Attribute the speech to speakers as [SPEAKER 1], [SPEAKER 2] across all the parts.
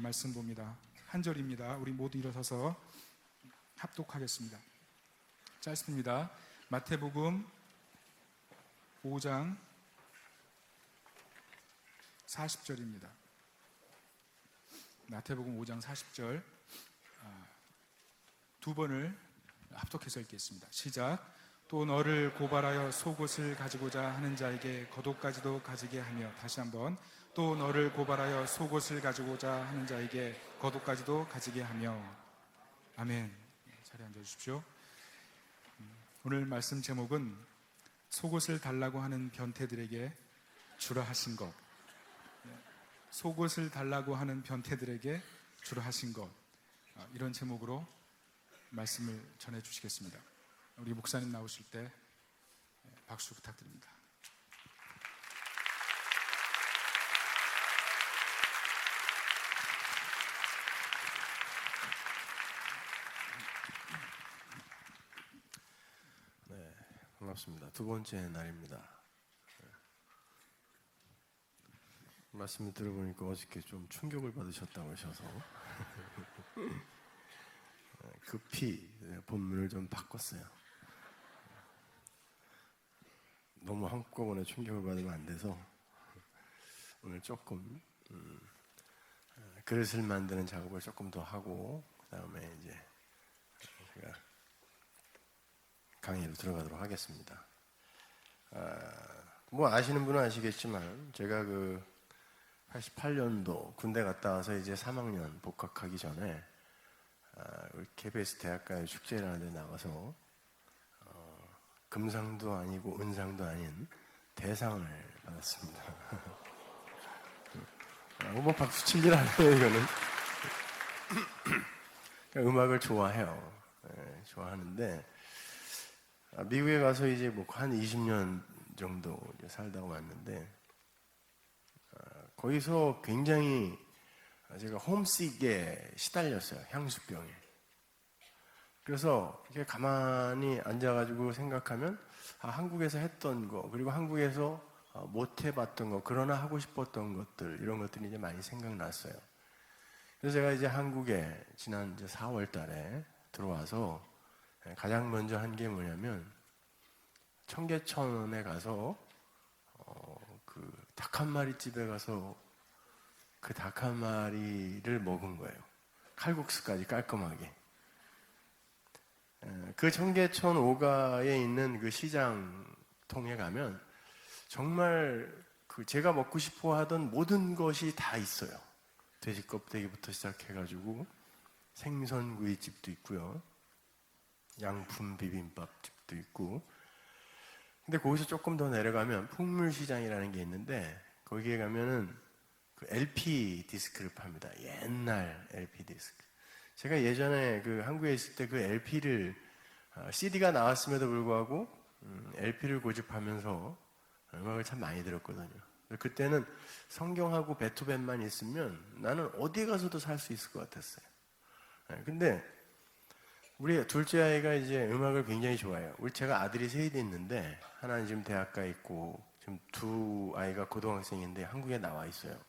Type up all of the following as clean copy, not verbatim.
[SPEAKER 1] 말씀 봅니다. 한 절입니다. 우리 모두 일어서서 합독하겠습니다. 짧습니다. 마태복음 5장 40절입니다. 마태복음 5장 40절 두 번을 합독해서 읽겠습니다. 시작. 또 너를 고발하여 속옷을 가지고자 하는 자에게 겉옷까지도 가지게 하며, 다시 한번, 또 너를 고발하여 속옷을 가지고자 하는 자에게 겉옷까지도 가지게 하며. 아멘. 자리에 앉아주십시오. 오늘 말씀 제목은 속옷을 달라고 하는 변태들에게 주라 하신 것. 속옷을 달라고 하는 변태들에게 주라 하신 것, 이런 제목으로 말씀을 전해주시겠습니다. 우리 목사님 나오실 때 박수 부탁드립니다.
[SPEAKER 2] 네, 반갑습니다. 두 번째 날입니다. 말씀을 들어보니까 어저께 좀 충격을 받으셨다고 하셔서 급히 본문을 좀 바꿨어요. 너무 한꺼번에 충격을 받으면 안 돼서 오늘 조금 그릇을 만드는 작업을 조금 더 하고, 그 다음에 이제 제가 강의로 들어가도록 하겠습니다. 뭐 아시는 분은 아시겠지만 제가 88년도 군대 갔다 와서 이제 3학년 복학하기 전에 우리 KBS 대학가요 축제라는 데 나가서 금상도 아니고 은상도 아닌 대상을 받았습니다. 뭐 박수 칠 일 아니에요, 이거는. 음악을 좋아해요. 네, 좋아하는데 미국에 가서 이제 뭐 한 20년 정도 살다가 왔는데 거기서 굉장히 제가 홈식에 시달렸어요. 향수병에. 그래서 이렇게 가만히 앉아가지고 생각하면 한국에서 했던 거, 그리고 한국에서 못 해봤던 거, 그러나 하고 싶었던 것들, 이런 것들이 이제 많이 생각났어요. 그래서 제가 이제 한국에 지난 이제 4월 달에 들어와서 가장 먼저 한 게 뭐냐면 청계천에 가서 닭 한 마리 집에 가서 그 닭 한 마리를 먹은 거예요. 칼국수까지 깔끔하게. 그 청계천 오가에 있는 그 시장통에 가면 정말 제가 먹고 싶어 하던 모든 것이 다 있어요. 돼지 껍데기부터 시작해가지고 생선구이집도 있고요. 양품 비빔밥집도 있고. 근데 거기서 조금 더 내려가면 풍물시장이라는 게 있는데 거기에 가면은 그 LP 디스크를 팝니다. 옛날 LP 디스크. 제가 예전에 한국에 있을 때 그 LP를 CD가 나왔음에도 불구하고 LP를 고집하면서 음악을 참 많이 들었거든요. 그때는 성경하고 베토벤만 있으면 나는 어디 가서도 살 수 있을 것 같았어요. 근데 우리 둘째 아이가 이제 음악을 굉장히 좋아해요. 제가 아들이 셋이 있는데 하나는 지금 대학가에 있고 지금 두 아이가 고등학생인데 한국에 나와 있어요.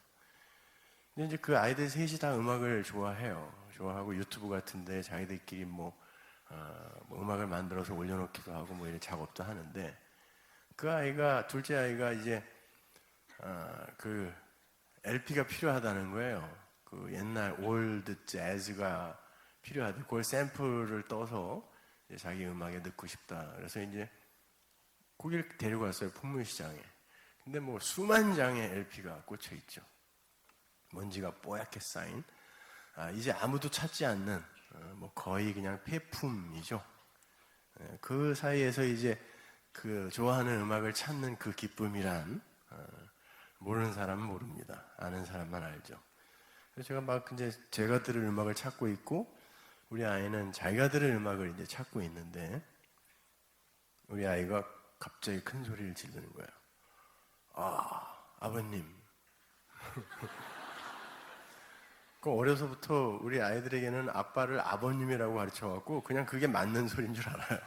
[SPEAKER 2] 근데 이제 그 아이들 셋이 다 음악을 좋아해요. 좋아하고 유튜브 같은데 자기들끼리 뭐 음악을 만들어서 올려놓기도 하고 뭐 이런 작업도 하는데, 둘째 아이가 이제 그 LP가 필요하다는 거예요. 그 옛날 올드 재즈가 필요하대. 그걸 샘플을 떠서 자기 음악에 넣고 싶다. 그래서 이제 거기를 데리고 왔어요. 풍물시장에. 근데 뭐 수만 장의 LP가 꽂혀 있죠. 먼지가 뽀얗게 쌓인, 이제 아무도 찾지 않는, 뭐 거의 그냥 폐품이죠. 그 사이에서 이제 좋아하는 음악을 찾는 그 기쁨이란, 모르는 사람은 모릅니다. 아는 사람만 알죠. 그래서 제가 막 이제 제가 들을 음악을 찾고 있고, 우리 아이는 자기가 들을 음악을 이제 찾고 있는데, 우리 아이가 갑자기 큰 소리를 지르는 거예요. 아버님. 어려서부터 우리 아이들에게는 아빠를 아버님이라고 가르쳐갖고 그냥 그게 맞는 소리인 줄 알아요.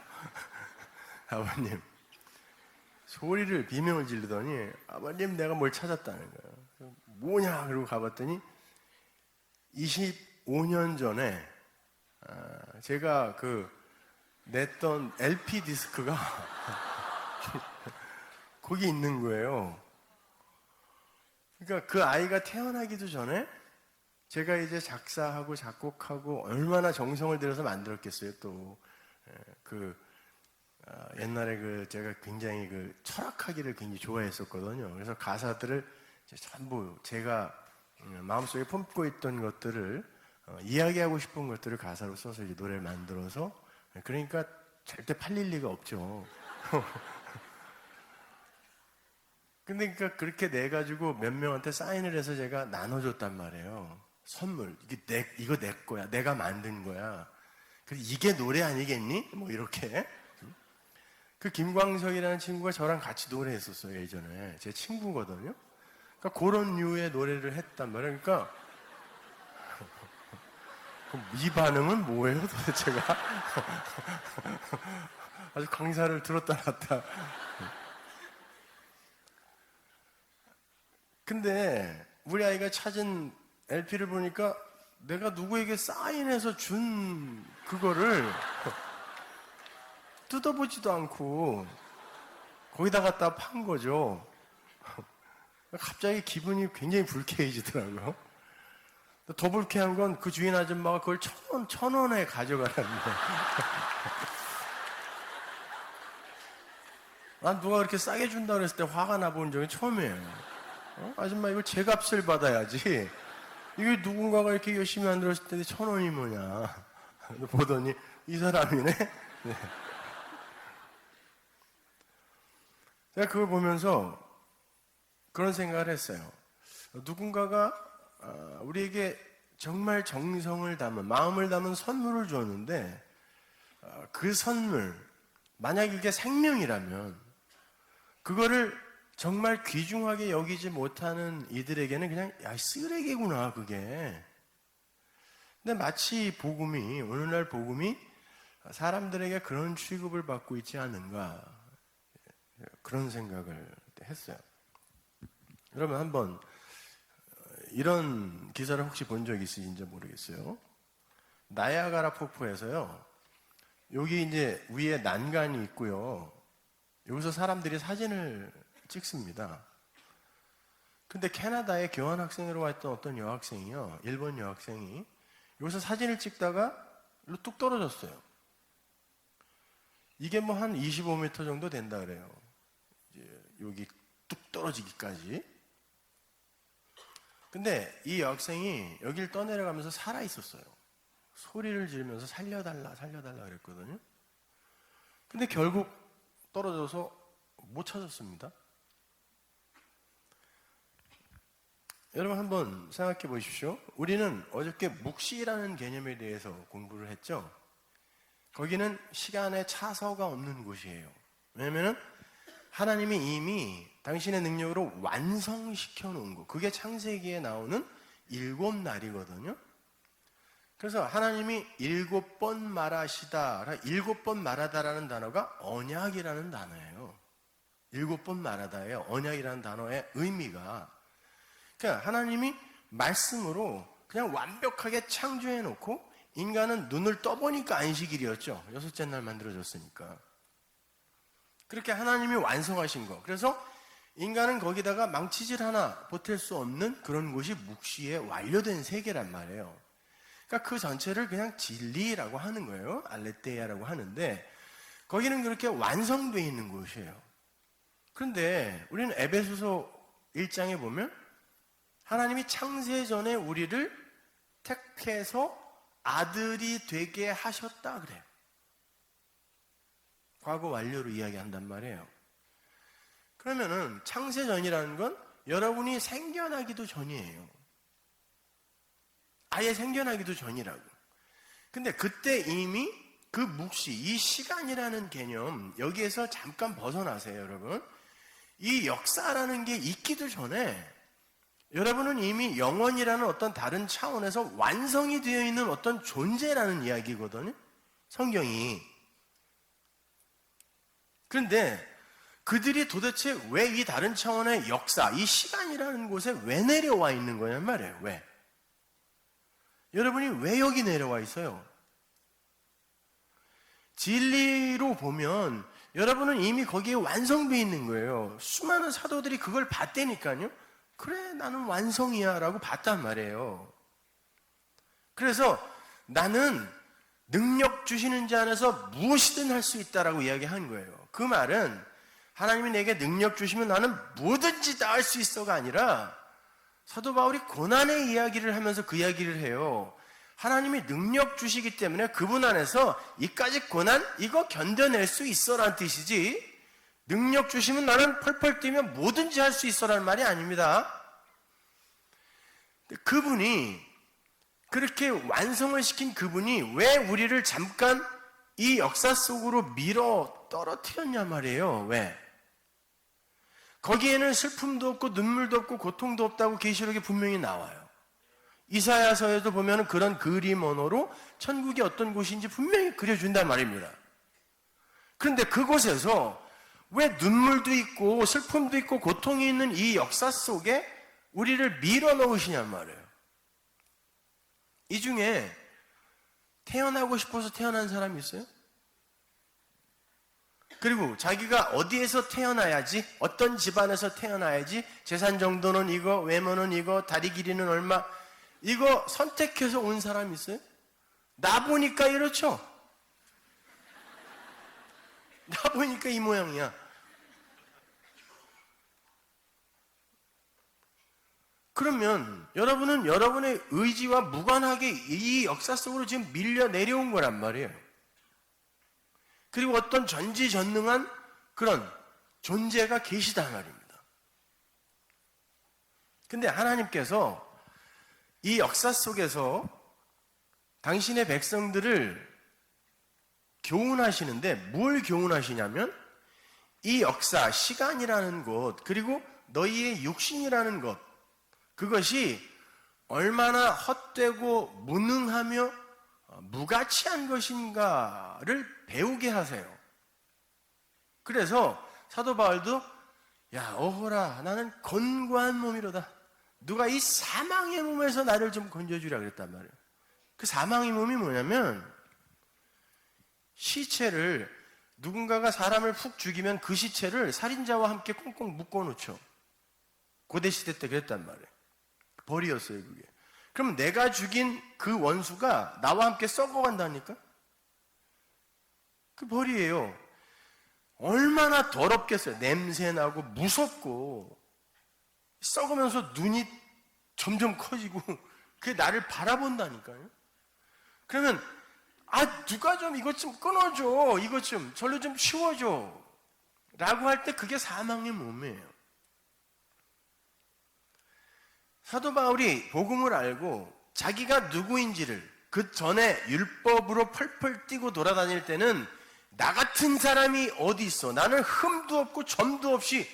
[SPEAKER 2] 아버님. 소리를 비명을 지르더니 아버님 내가 뭘 찾았다는 거예요. 뭐냐 그러고 가봤더니 25년 전에 제가 냈던 LP 디스크가 거기 있는 거예요. 그러니까 그 아이가 태어나기도 전에 제가 이제 작사하고 작곡하고 얼마나 정성을 들여서 만들었겠어요. 또 옛날에 제가 굉장히 철학하기를 굉장히 좋아했었거든요. 그래서 가사들을 전부 제가 마음속에 품고 있던 것들을 이야기하고 싶은 것들을 가사로 써서 이제 노래를 만들어서, 그러니까 절대 팔릴 리가 없죠. 근데 그러니까 그렇게 내가지고 몇 명한테 사인을 해서 제가 나눠줬단 말이에요. 선물. 이거 내 거야. 내가 만든 거야. 그래서 이게 노래 아니겠니? 뭐 이렇게. 그 김광석이라는 친구가 저랑 같이 노래했었어요, 예전에. 제 친구거든요. 그러니까 그런 류의 노래를 했단 말이에요. 그러니까 이 반응은 뭐예요, 도대체가? 아주 강사를 들었다 놨다. 근데 우리 아이가 찾은 LP를 보니까 내가 누구에게 사인해서 준 그거를 뜯어보지도 않고 거기다 갖다 판 거죠. 갑자기 기분이 굉장히 불쾌해지더라고요. 더 불쾌한 건 그 주인 아줌마가 그걸 천 원에 가져가라는 거예요. 난 누가 그렇게 싸게 준다 그랬을 때 화가 나본 적이 처음이에요. 아줌마 이거 제 값을 받아야지. 이게 누군가가 이렇게 열심히 만들었을 때 1,000원이 뭐냐. 보더니 이 사람이네. 네. 제가 그걸 보면서 그런 생각을 했어요. 누군가가 우리에게 정말 정성을 담은, 마음을 담은 선물을 줬는데 그 선물, 만약 이게 생명이라면 그거를 정말 귀중하게 여기지 못하는 이들에게는 그냥 쓰레기구나 그게. 근데 마치 오늘날 복음이 사람들에게 그런 취급을 받고 있지 않은가, 그런 생각을 했어요. 여러분 한번 이런 기사를 혹시 본 적 있으신지 모르겠어요. 나야가라 폭포에서요, 여기 이제 위에 난간이 있고요, 여기서 사람들이 사진을 찍습니다. 근데 캐나다에 교환학생으로 왔던 어떤 여학생이요, 일본 여학생이 여기서 사진을 찍다가 뚝 떨어졌어요. 이게 뭐 한 25m 정도 된다 그래요. 이제 여기 뚝 떨어지기까지. 근데 이 여학생이 여길 떠내려가면서 살아 있었어요. 소리를 지르면서 살려달라 그랬거든요. 근데 결국 떨어져서 못 찾았습니다. 여러분 한번 생각해 보십시오. 우리는 어저께 묵시라는 개념에 대해서 공부를 했죠. 거기는 시간의 차서가 없는 곳이에요. 왜냐하면 하나님이 이미 당신의 능력으로 완성시켜 놓은 것, 그게 창세기에 나오는 7날이거든요. 그래서 하나님이 7번 말하시다, 7번 말하다라는 단어가 언약이라는 단어예요. 7번 말하다예요. 언약이라는 단어의 의미가. 그러니까 하나님이 말씀으로 그냥 완벽하게 창조해 놓고 인간은 눈을 떠보니까 안식일이었죠. 6째 날 만들어졌으니까. 그렇게 하나님이 완성하신 거. 그래서 인간은 거기다가 망치질 하나 보탤 수 없는 그런 곳이 묵시에 완료된 세계란 말이에요. 그러니까 그 전체를 그냥 진리라고 하는 거예요. 알레테이아라고 하는데 거기는 그렇게 완성되어 있는 곳이에요. 그런데 우리는 에베소서 1장에 보면 하나님이 창세 전에 우리를 택해서 아들이 되게 하셨다 그래요. 과거 완료로 이야기한단 말이에요. 그러면은 창세 전이라는 건 여러분이 생겨나기도 전이에요. 아예 생겨나기도 전이라고. 근데 그때 이미 그 묵시, 이 시간이라는 개념, 여기에서 잠깐 벗어나세요, 여러분. 이 역사라는 게 있기도 전에 여러분은 이미 영원이라는 어떤 다른 차원에서 완성이 되어 있는 어떤 존재라는 이야기거든요, 성경이. 그런데 그들이 도대체 왜 이 다른 차원의 역사, 이 시간이라는 곳에 왜 내려와 있는 거냔 말이에요. 왜? 여러분이 왜 여기 내려와 있어요? 진리로 보면 여러분은 이미 거기에 완성되어 있는 거예요. 수많은 사도들이 그걸 봤다니까요. 그래, 나는 완성이야 라고 봤단 말이에요. 그래서 나는 능력 주시는 자 안에서 무엇이든 할 수 있다라고 이야기한 거예요. 그 말은 하나님이 내게 능력 주시면 나는 뭐든지 다 할 수 있어가 아니라, 사도 바울이 고난의 이야기를 하면서 그 이야기를 해요. 하나님이 능력 주시기 때문에 그분 안에서 이까지 고난 이거 견뎌낼 수 있어라는 뜻이지, 능력 주시면 나는 펄펄 뛰면 뭐든지 할 수 있어라는 말이 아닙니다. 그분이, 그렇게 완성을 시킨 그분이 왜 우리를 잠깐 이 역사 속으로 밀어 떨어뜨렸냐 말이에요. 왜? 거기에는 슬픔도 없고 눈물도 없고 고통도 없다고 계시록에 분명히 나와요. 이사야서에도 보면 그런 그림 언어로 천국이 어떤 곳인지 분명히 그려준단 말입니다. 그런데 그곳에서 왜 눈물도 있고 슬픔도 있고 고통이 있는 이 역사 속에 우리를 밀어 넣으시냔 말이에요. 이 중에 태어나고 싶어서 태어난 사람이 있어요? 그리고 자기가 어디에서 태어나야지, 어떤 집안에서 태어나야지, 재산 정도는 이거, 외모는 이거, 다리 길이는 얼마, 이거 선택해서 온 사람이 있어요? 나 보니까 이렇죠? 나 보니까 이 모양이야. 그러면 여러분은 여러분의 의지와 무관하게 이 역사 속으로 지금 밀려 내려온 거란 말이에요. 그리고 어떤 전지전능한 그런 존재가 계시단 말입니다. 근데 하나님께서 이 역사 속에서 당신의 백성들을 교훈하시는데 뭘 교훈하시냐면, 이 역사, 시간이라는 것, 그리고 너희의 육신이라는 것, 그것이 얼마나 헛되고 무능하며 무가치한 것인가를 배우게 하세요. 그래서 사도 바울도, 야, 어허라, 나는 곤고한 몸이로다. 누가 이 사망의 몸에서 나를 좀 건져주라 그랬단 말이에요. 그 사망의 몸이 뭐냐면, 시체를, 누군가가 사람을 푹 죽이면 그 시체를 살인자와 함께 꽁꽁 묶어놓죠. 고대시대 때 그랬단 말이에요. 벌이었어요, 그게. 그럼 내가 죽인 그 원수가 나와 함께 썩어간다니까? 그 벌이에요. 얼마나 더럽겠어요. 냄새나고 무섭고 썩으면서 눈이 점점 커지고 그게 나를 바라본다니까요. 그러면 누가 좀 이것 좀 끊어줘, 이것 좀 절로 좀 치워줘 라고 할 때 그게 사망의 몸이에요. 사도 바울이 복음을 알고 자기가 누구인지를 그 전에 율법으로 펄펄 뛰고 돌아다닐 때는 나 같은 사람이 어디 있어, 나는 흠도 없고 점도 없이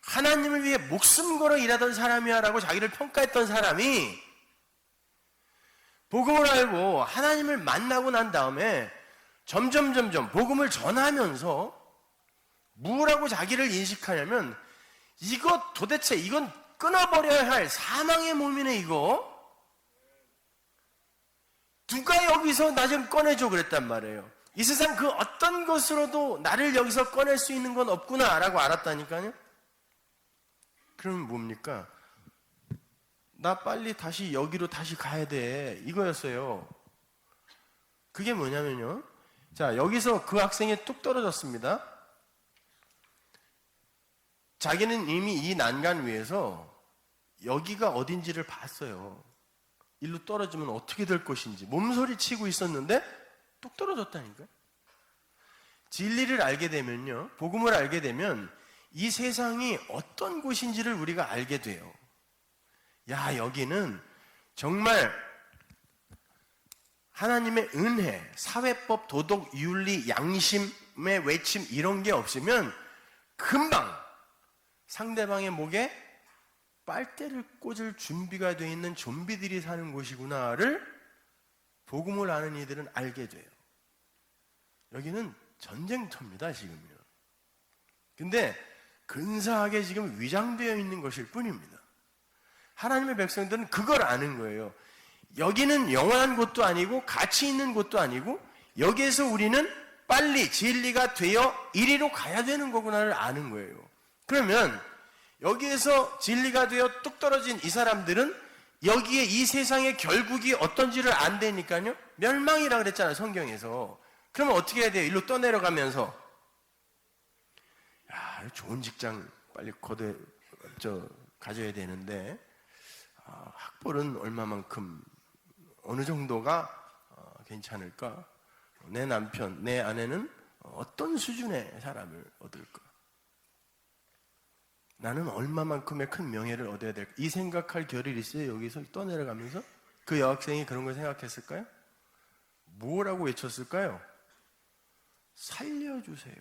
[SPEAKER 2] 하나님을 위해 목숨 걸어 일하던 사람이야 라고 자기를 평가했던 사람이, 복음을 알고 하나님을 만나고 난 다음에 점점 복음을 전하면서 뭐라고 자기를 인식하냐면, 이거 도대체 이건 끊어버려야 할 사망의 몸이네 이거. 누가 여기서 나 좀 꺼내줘 그랬단 말이에요. 이 세상 그 어떤 것으로도 나를 여기서 꺼낼 수 있는 건 없구나 라고 알았다니까요. 그러면 뭡니까? 나 빨리 다시 여기로 다시 가야 돼, 이거였어요. 그게 뭐냐면요, 자, 여기서 그 학생이 뚝 떨어졌습니다. 자기는 이미 이 난간 위에서 여기가 어딘지를 봤어요. 일로 떨어지면 어떻게 될 것인지 몸소리 치고 있었는데 뚝 떨어졌다니까요. 진리를 알게 되면요, 복음을 알게 되면 이 세상이 어떤 곳인지를 우리가 알게 돼요. 야, 여기는 정말 하나님의 은혜, 사회법, 도덕, 윤리, 양심의 외침 이런 게 없으면 금방 상대방의 목에 빨대를 꽂을 준비가 되어 있는 좀비들이 사는 곳이구나를 복음을 아는 이들은 알게 돼요. 여기는 전쟁터입니다, 지금요. 근데 근사하게 지금 위장되어 있는 것일 뿐입니다. 하나님의 백성들은 그걸 아는 거예요. 여기는 영원한 곳도 아니고 가치 있는 곳도 아니고 여기에서 우리는 빨리 진리가 되어 이리로 가야 되는 거구나를 아는 거예요. 그러면 여기에서 진리가 되어 뚝 떨어진 이 사람들은 여기에 이 세상의 결국이 어떤지를 안 되니까요. 멸망이라 그랬잖아요, 성경에서. 그러면 어떻게 해야 돼요? 일로 떠내려가면서 야, 좋은 직장 빨리 가져야 되는데 학벌은 얼마만큼 어느 정도가 괜찮을까? 내 남편, 내 아내는 어떤 수준의 사람을 얻을까? 나는 얼마만큼의 큰 명예를 얻어야 될까? 이 생각할 겨를이 있어요. 여기서 떠내려가면서 그 여학생이 그런 걸 생각했을까요? 뭐라고 외쳤을까요? 살려주세요.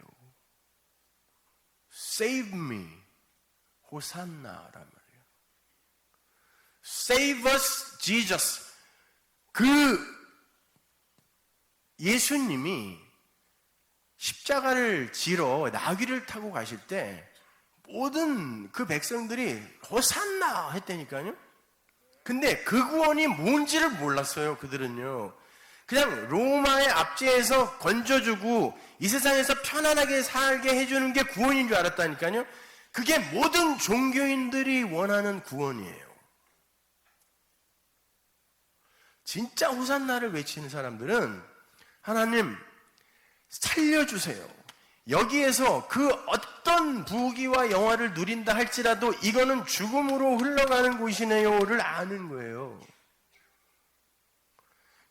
[SPEAKER 2] Save me. 호산나란 말이에요. Save us, Jesus. 그 예수님이 십자가를 지러 나귀를 타고 가실 때 모든 그 백성들이 호산나 했다니까요. 근데 그 구원이 뭔지를 몰랐어요. 그들은요. 그냥 로마의 압제에서 건져주고 이 세상에서 편안하게 살게 해주는 게 구원인 줄 알았다니까요. 그게 모든 종교인들이 원하는 구원이에요. 진짜 호산나를 외치는 사람들은 하나님 살려주세요. 여기에서 그 어떤 부귀와 영화를 누린다 할지라도 이거는 죽음으로 흘러가는 곳이네요를 아는 거예요.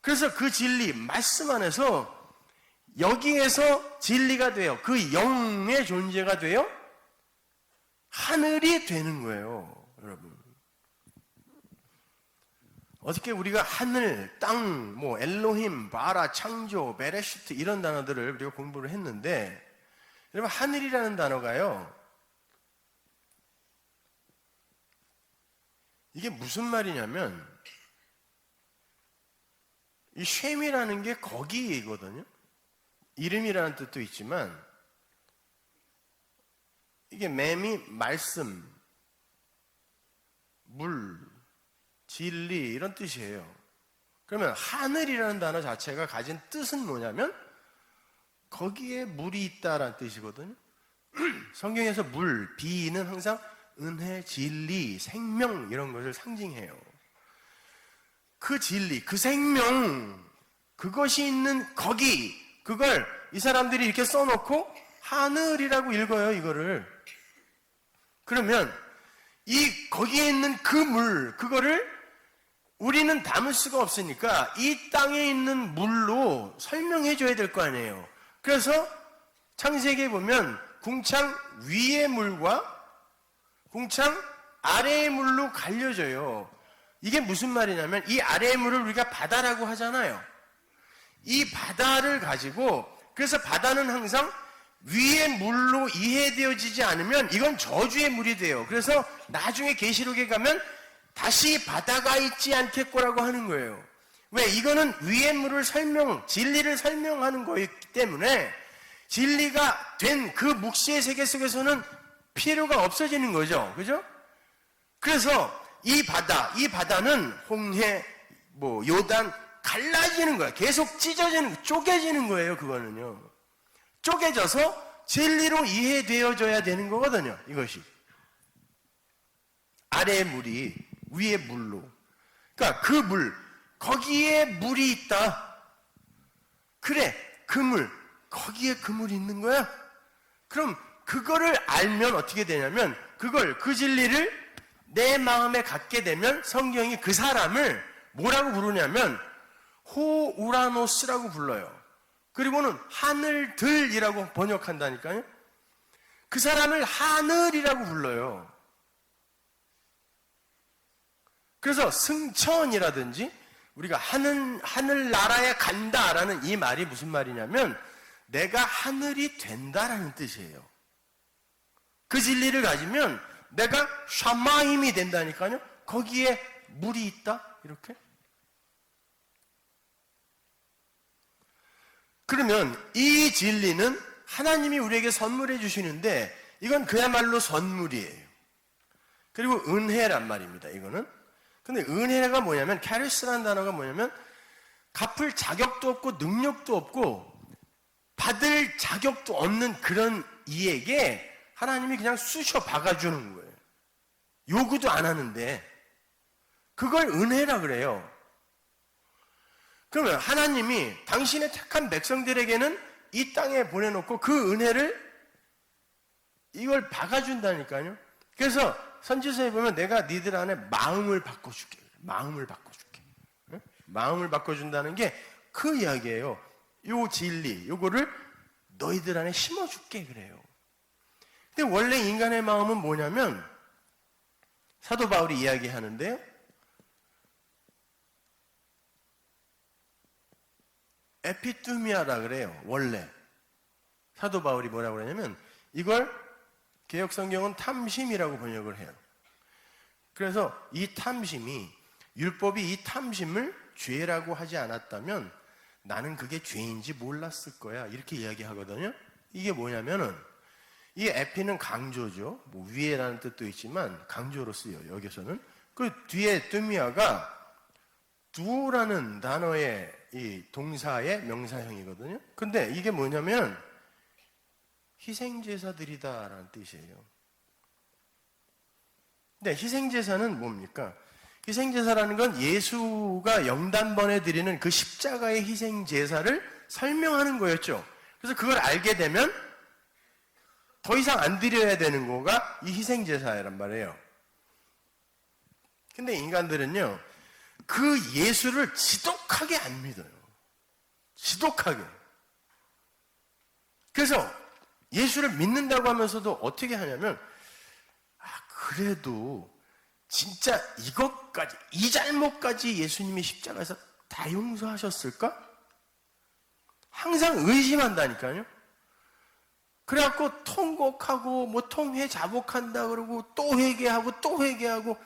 [SPEAKER 2] 그래서 그 진리, 말씀 안에서 여기에서 진리가 되어 그 영의 존재가 되어 하늘이 되는 거예요, 여러분. 어떻게 우리가 하늘, 땅, 뭐 엘로힘, 바라, 창조, 베레시트 이런 단어들을 우리가 공부를 했는데 여러분 하늘이라는 단어가요. 이게 무슨 말이냐면 이 쉔이라는 게 거기거든요. 이름이라는 뜻도 있지만 이게 맴이 말씀, 물, 진리 이런 뜻이에요. 그러면 하늘이라는 단어 자체가 가진 뜻은 뭐냐면 거기에 물이 있다라는 뜻이거든요. 성경에서 물, 비는 항상 은혜, 진리, 생명 이런 것을 상징해요. 그 진리, 그 생명, 그것이 있는 거기, 그걸 이 사람들이 이렇게 써놓고 하늘이라고 읽어요, 이거를. 그러면 거기에 있는 그 물, 그거를 우리는 담을 수가 없으니까 이 땅에 있는 물로 설명해 줘야 될 거 아니에요. 그래서 창세기에 보면 궁창 위의 물과 궁창 아래의 물로 갈려져요. 이게 무슨 말이냐면 이 아래의 물을 우리가 바다라고 하잖아요. 이 바다를 가지고 그래서 바다는 항상 위의 물로 이해되어지지 않으면 이건 저주의 물이 돼요. 그래서 나중에 계시록에 가면 다시 바다가 있지 않겠고라고 하는 거예요. 왜? 이거는 위의 물을 진리를 설명하는 거기 때문에 진리가 된 그 묵시의 세계 속에서는 필요가 없어지는 거죠. 그죠? 그래서 이 바다는 홍해, 요단 갈라지는 거야. 계속 쪼개지는 거예요. 그거는요. 쪼개져서 진리로 이해되어져야 되는 거거든요. 이것이. 아래의 물이 위의 물로. 그러니까 그 물, 거기에 물이 있다. 그래, 그 물, 거기에 그 물이 있는 거야? 그럼 그거를 알면 어떻게 되냐면 그 진리를 내 마음에 갖게 되면 성경이 그 사람을 뭐라고 부르냐면 호우라노스라고 불러요. 그리고는 하늘들이라고 번역한다니까요. 그 사람을 하늘이라고 불러요. 그래서 승천이라든지 우리가 하늘나라에 간다라는 이 말이 무슨 말이냐면 내가 하늘이 된다라는 뜻이에요. 그 진리를 가지면 내가 샤마임이 된다니까요. 거기에 물이 있다 이렇게. 그러면 이 진리는 하나님이 우리에게 선물해 주시는데 이건 그야말로 선물이에요. 그리고 은혜란 말입니다. 이거는. 근데 은혜가 뭐냐면, 카리스라는 단어가 뭐냐면, 갚을 자격도 없고 능력도 없고 받을 자격도 없는 그런 이에게 하나님이 그냥 쑤셔 박아주는 거예요. 요구도 안 하는데 그걸 은혜라 그래요. 그러면 하나님이 당신의 택한 백성들에게는 이 땅에 보내놓고 그 은혜를 이걸 박아준다니까요. 그래서 선지서에 보면 내가 니들 안에 마음을 바꿔줄게. 마음을 바꿔줄게. 마음을 바꿔준다는 게 그 이야기예요. 요 진리, 요거를 너희들 안에 심어줄게 그래요. 근데 원래 인간의 마음은 뭐냐면 사도 바울이 이야기하는데요. 에피투미아라 그래요. 원래 사도 바울이 뭐라고 그러냐면 이걸 개역 성경은 탐심이라고 번역을 해요. 그래서 이 탐심이 율법이 이 탐심을 죄라고 하지 않았다면 나는 그게 죄인지 몰랐을 거야. 이렇게 이야기하거든요. 이게 뭐냐면은 이 에피는 강조죠. 뭐 위에라는 뜻도 있지만 강조로 쓰여요. 여기서는 그 뒤에 뚜미아가 두오라는 단어의 이 동사의 명사형이거든요. 근데 이게 뭐냐면 희생제사들이다라는 뜻이에요. 근데 희생제사는 뭡니까? 희생제사라는 건 예수가 영단번에 드리는 그 십자가의 희생제사를 설명하는 거였죠. 그래서 그걸 알게 되면 더 이상 안 드려야 되는 거가 이 희생제사란 말이에요. 근데 인간들은요, 그 예수를 지독하게 안 믿어요. 지독하게. 그래서 예수를 믿는다고 하면서도 어떻게 하냐면, 그래도 진짜 이것까지, 이 잘못까지 예수님이 십자가에서 다 용서하셨을까? 항상 의심한다니까요. 그래갖고 통곡하고 뭐 통회 자복한다 그러고 또 회개하고 또 회개하고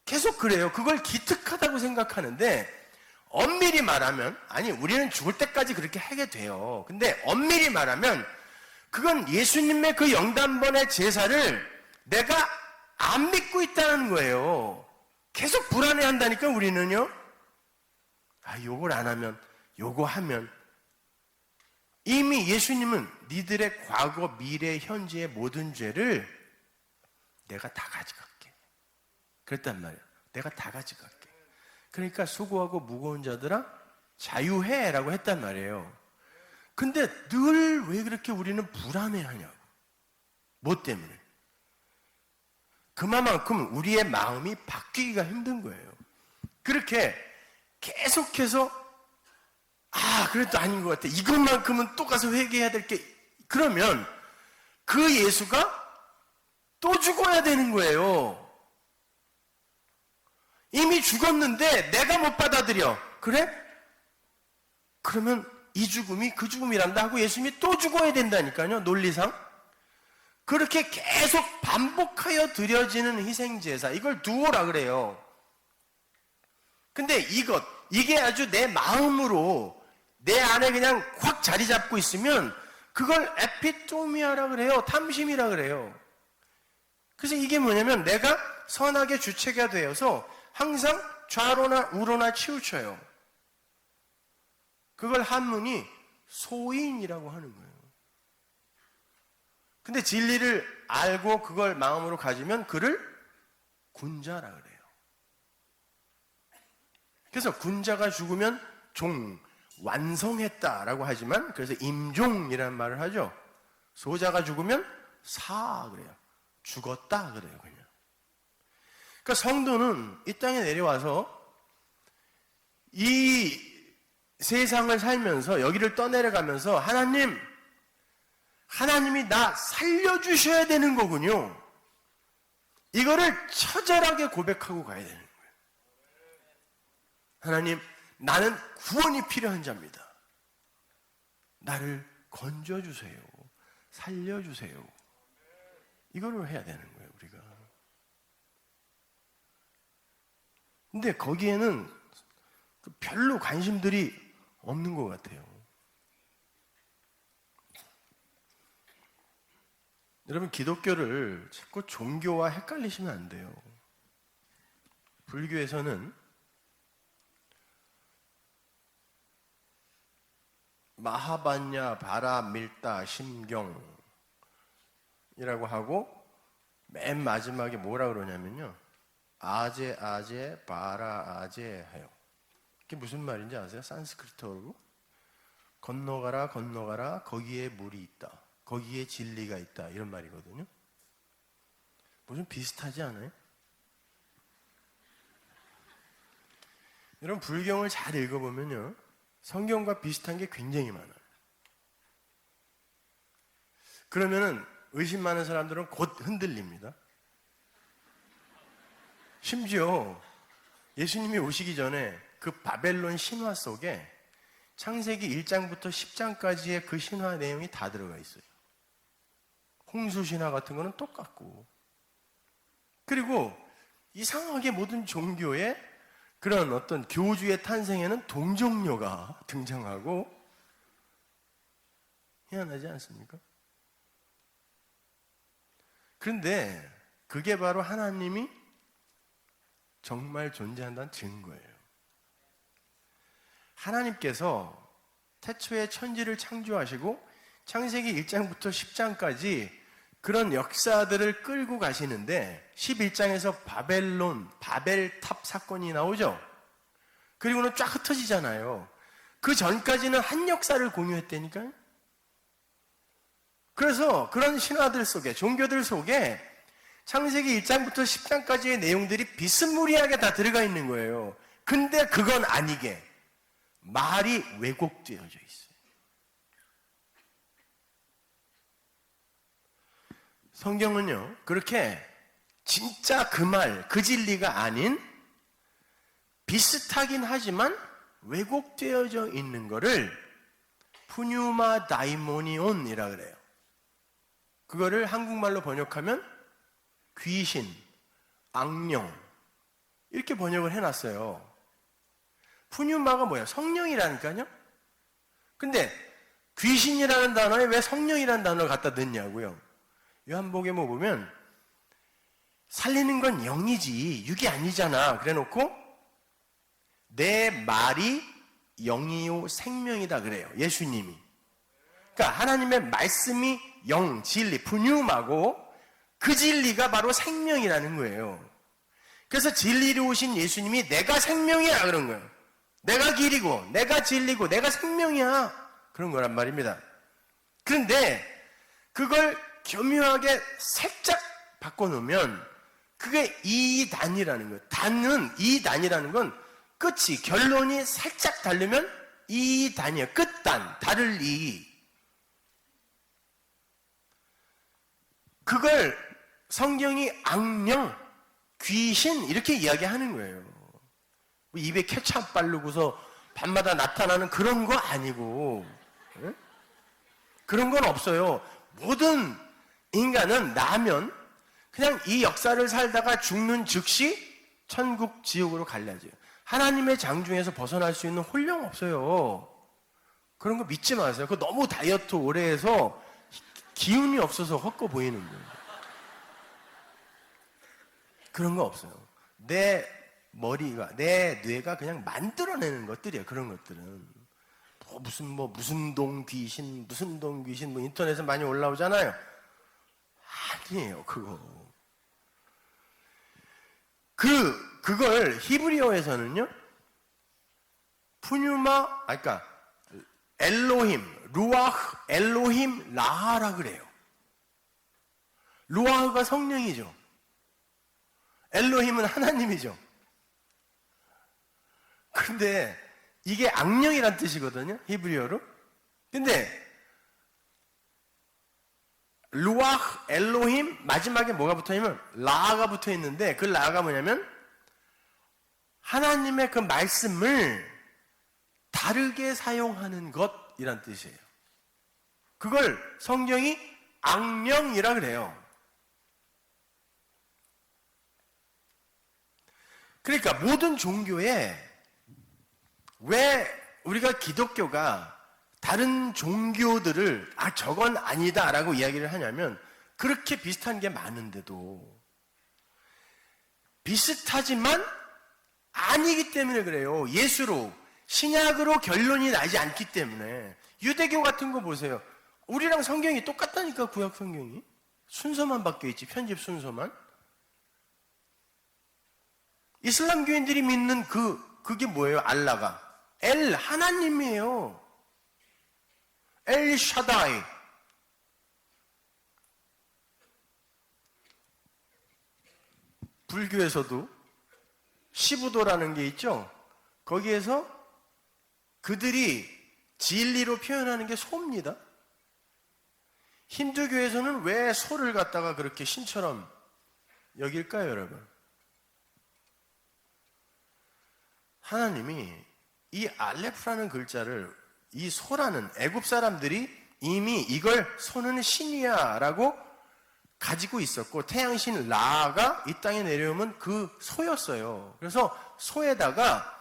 [SPEAKER 2] 계속 그래요. 그걸 기특하다고 생각하는데 엄밀히 말하면, 아니 우리는 죽을 때까지 그렇게 하게 돼요. 근데 엄밀히 말하면 그건 예수님의 그 영단번의 제사를 내가 안 믿고 있다는 거예요. 계속 불안해한다니까 우리는요. 요걸 안 하면, 요거 하면. 이미 예수님은 니들의 과거, 미래, 현재의 모든 죄를 내가 다 가져갈게. 그랬단 말이에요. 내가 다 가져갈게. 그러니까 수고하고 무거운 자들아 자유해 라고 했단 말이에요. 근데 늘 왜 그렇게 우리는 불안해하냐고. 뭐 때문에? 그만큼 우리의 마음이 바뀌기가 힘든 거예요. 그렇게 계속해서 그래도 아닌 것 같아. 이것만큼은 또 가서 회개해야 될 게, 그러면 그 예수가 또 죽어야 되는 거예요. 이미 죽었는데 내가 못 받아들여. 그래? 그러면 이 죽음이 그 죽음이란다 하고 예수님이 또 죽어야 된다니까요. 논리상. 그렇게 계속 반복하여 드려지는 희생제사, 이걸 두오라 그래요. 근데 이게 아주 내 마음으로 내 안에 그냥 확 자리 잡고 있으면 그걸 에피토미아라 그래요. 탐심이라 그래요. 그래서 이게 뭐냐면 내가 선악의 주체가 되어서 항상 좌로나 우로나 치우쳐요. 그걸 한문이 소인이라고 하는 거예요. 근데 진리를 알고 그걸 마음으로 가지면 그를 군자라 그래요. 그래서 군자가 죽으면 종, 완성했다라고 하지만 그래서 임종이라는 말을 하죠. 소자가 죽으면 사 그래요. 죽었다 그래요. 그냥. 그러니까 성도는 이 땅에 내려와서 이 세상을 살면서 여기를 떠내려가면서 하나님이 나 살려주셔야 되는 거군요. 이거를 처절하게 고백하고 가야 되는 거예요. 하나님, 나는 구원이 필요한 자입니다. 나를 건져주세요. 살려주세요. 이거를 해야 되는 거예요, 우리가. 근데 거기에는 별로 관심들이 없는 것 같아요. 여러분, 기독교를 자꾸 종교와 헷갈리시면 안 돼요. 불교에서는 마하반야 바라밀다 심경이라고 하고 맨 마지막에 뭐라 그러냐면요, 아제 아제 바라 아제 해요. 그게 무슨 말인지 아세요? 산스크리트어로 건너가라 건너가라 거기에 물이 있다, 거기에 진리가 있다, 이런 말이거든요. 뭐 좀 비슷하지 않아요? 여러분, 불경을 잘 읽어보면요, 성경과 비슷한 게 굉장히 많아요. 그러면은 의심 많은 사람들은 곧 흔들립니다. 심지어 예수님이 오시기 전에 그 바벨론 신화 속에 창세기 1장부터 10장까지의 그 신화 내용이 다 들어가 있어요. 홍수 신화 같은 거는 똑같고, 그리고 이상하게 모든 종교의 그런 어떤 교주의 탄생에는 동정녀가 등장하고, 희한하지 않습니까? 그런데 그게 바로 하나님이 정말 존재한다는 증거예요. 하나님께서 태초에 천지를 창조하시고 창세기 1장부터 10장까지 그런 역사들을 끌고 가시는데, 11장에서 바벨탑 사건이 나오죠. 그리고는 쫙 흩어지잖아요. 그 전까지는 한 역사를 공유했다니까요. 그래서 그런 신화들 속에, 종교들 속에 창세기 1장부터 10장까지의 내용들이 비스무리하게 다 들어가 있는 거예요. 근데 그건 아니게 말이 왜곡되어져 있어요. 성경은요, 그렇게 진짜 그 말, 그 진리가 아닌 비슷하긴 하지만 왜곡되어져 있는 거를 푸뉴마 다이모니온이라 그래요. 그거를 한국말로 번역하면 귀신, 악령, 이렇게 번역을 해놨어요. 푸뉴마가 뭐야? 성령이라니까요? 근데 귀신이라는 단어에 왜 성령이라는 단어를 갖다 넣냐고요? 요한복음에 보면 살리는 건 영이지 육이 아니잖아, 그래 놓고 내 말이 영이요 생명이다 그래요, 예수님이. 그러니까 하나님의 말씀이 영, 진리, 푸뉴마고 그 진리가 바로 생명이라는 거예요. 그래서 진리로 오신 예수님이 내가 생명이야 그런 거예요. 내가 길이고 내가 진리고 내가 생명이야, 그런 거란 말입니다. 그런데 그걸 교묘하게 살짝 바꿔놓으면 그게 이단이라는 거예요. 단은 이단이라는 건 끝이, 결론이 살짝 다르면 이단이에요. 끝단, 다를 이. 그걸 성경이 악령, 귀신 이렇게 이야기하는 거예요. 입에 케찹 바르고서 밤마다 나타나는 그런 거 아니고, 네? 그런 건 없어요. 모든 인간은 나면 그냥 이 역사를 살다가 죽는 즉시 천국 지옥으로 갈라져요. 하나님의 장중에서 벗어날 수 있는 홀령 없어요. 그런 거 믿지 마세요. 그거 너무 다이어트 오래 해서 기운이 없어서 헛거 보이는 거예요. 그런 거 없어요. 내 머리가, 내 뇌가 그냥 만들어내는 것들이에요. 그런 것들은 무슨 동 귀신, 무슨 동 귀신, 뭐 인터넷에 많이 올라오잖아요. 아니에요, 그거. 그걸 히브리어에서는요, 푸뉴마, 그러니까 엘로힘, 루아흐, 엘로힘, 라하라 그래요. 루아흐가 성령이죠. 엘로힘은 하나님이죠. 근데 이게 악령이란 뜻이거든요, 히브리어로. 근데 루아흐, 엘로힘, 마지막에 뭐가 붙어있냐면 라가 붙어있는데, 그 라가 뭐냐면 하나님의 그 말씀을 다르게 사용하는 것이란 뜻이에요. 그걸 성경이 악령이라 그래요. 그러니까 모든 종교에 왜 우리가 기독교가 다른 종교들을 저건 아니다라고 이야기를 하냐면, 그렇게 비슷한 게 많은데도 비슷하지만 아니기 때문에 그래요. 예수로, 신약으로 결론이 나지 않기 때문에. 유대교 같은 거 보세요. 우리랑 성경이 똑같다니까, 구약 성경이. 순서만 바뀌어 있지, 편집 순서만. 이슬람 교인들이 믿는 그게 뭐예요? 알라가. 하나님이에요. 엘 샤다이. 불교에서도 시부도라는 게 있죠. 거기에서 그들이 진리로 표현하는 게 소입니다. 힌두교에서는 왜 소를 갖다가 그렇게 신처럼 여길까요, 여러분? 하나님이 이 알레프라는 글자를, 이 소라는 애굽 사람들이 이미 이걸 소는 신이야 라고 가지고 있었고, 태양신 라가 이 땅에 내려오면 그 소였어요. 그래서 소에다가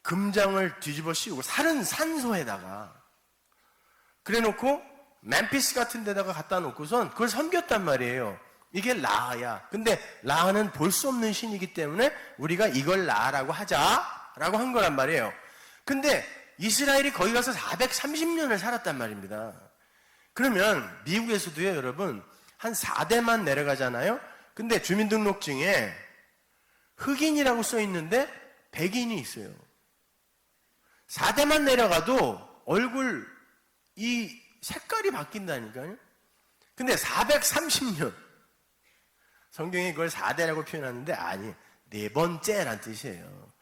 [SPEAKER 2] 금장을 뒤집어 씌우고, 산소에다가 그래 놓고 멤피스 같은 데다가 갖다 놓고선 그걸 섬겼단 말이에요. 이게 라야. 근데 라는 볼 수 없는 신이기 때문에 우리가 이걸 라라고 하자라고 한 거란 말이에요. 근데 이스라엘이 거기 가서 430년을 살았단 말입니다. 그러면 미국에서도요, 여러분, 한 4대만 내려가잖아요. 근데 주민등록증에 흑인이라고 써 있는데 백인이 있어요. 4대만 내려가도 얼굴 이 색깔이 바뀐다니까요. 근데 430년, 성경이 그걸 4대라고 표현하는데 아니, 네 번째란 뜻이에요.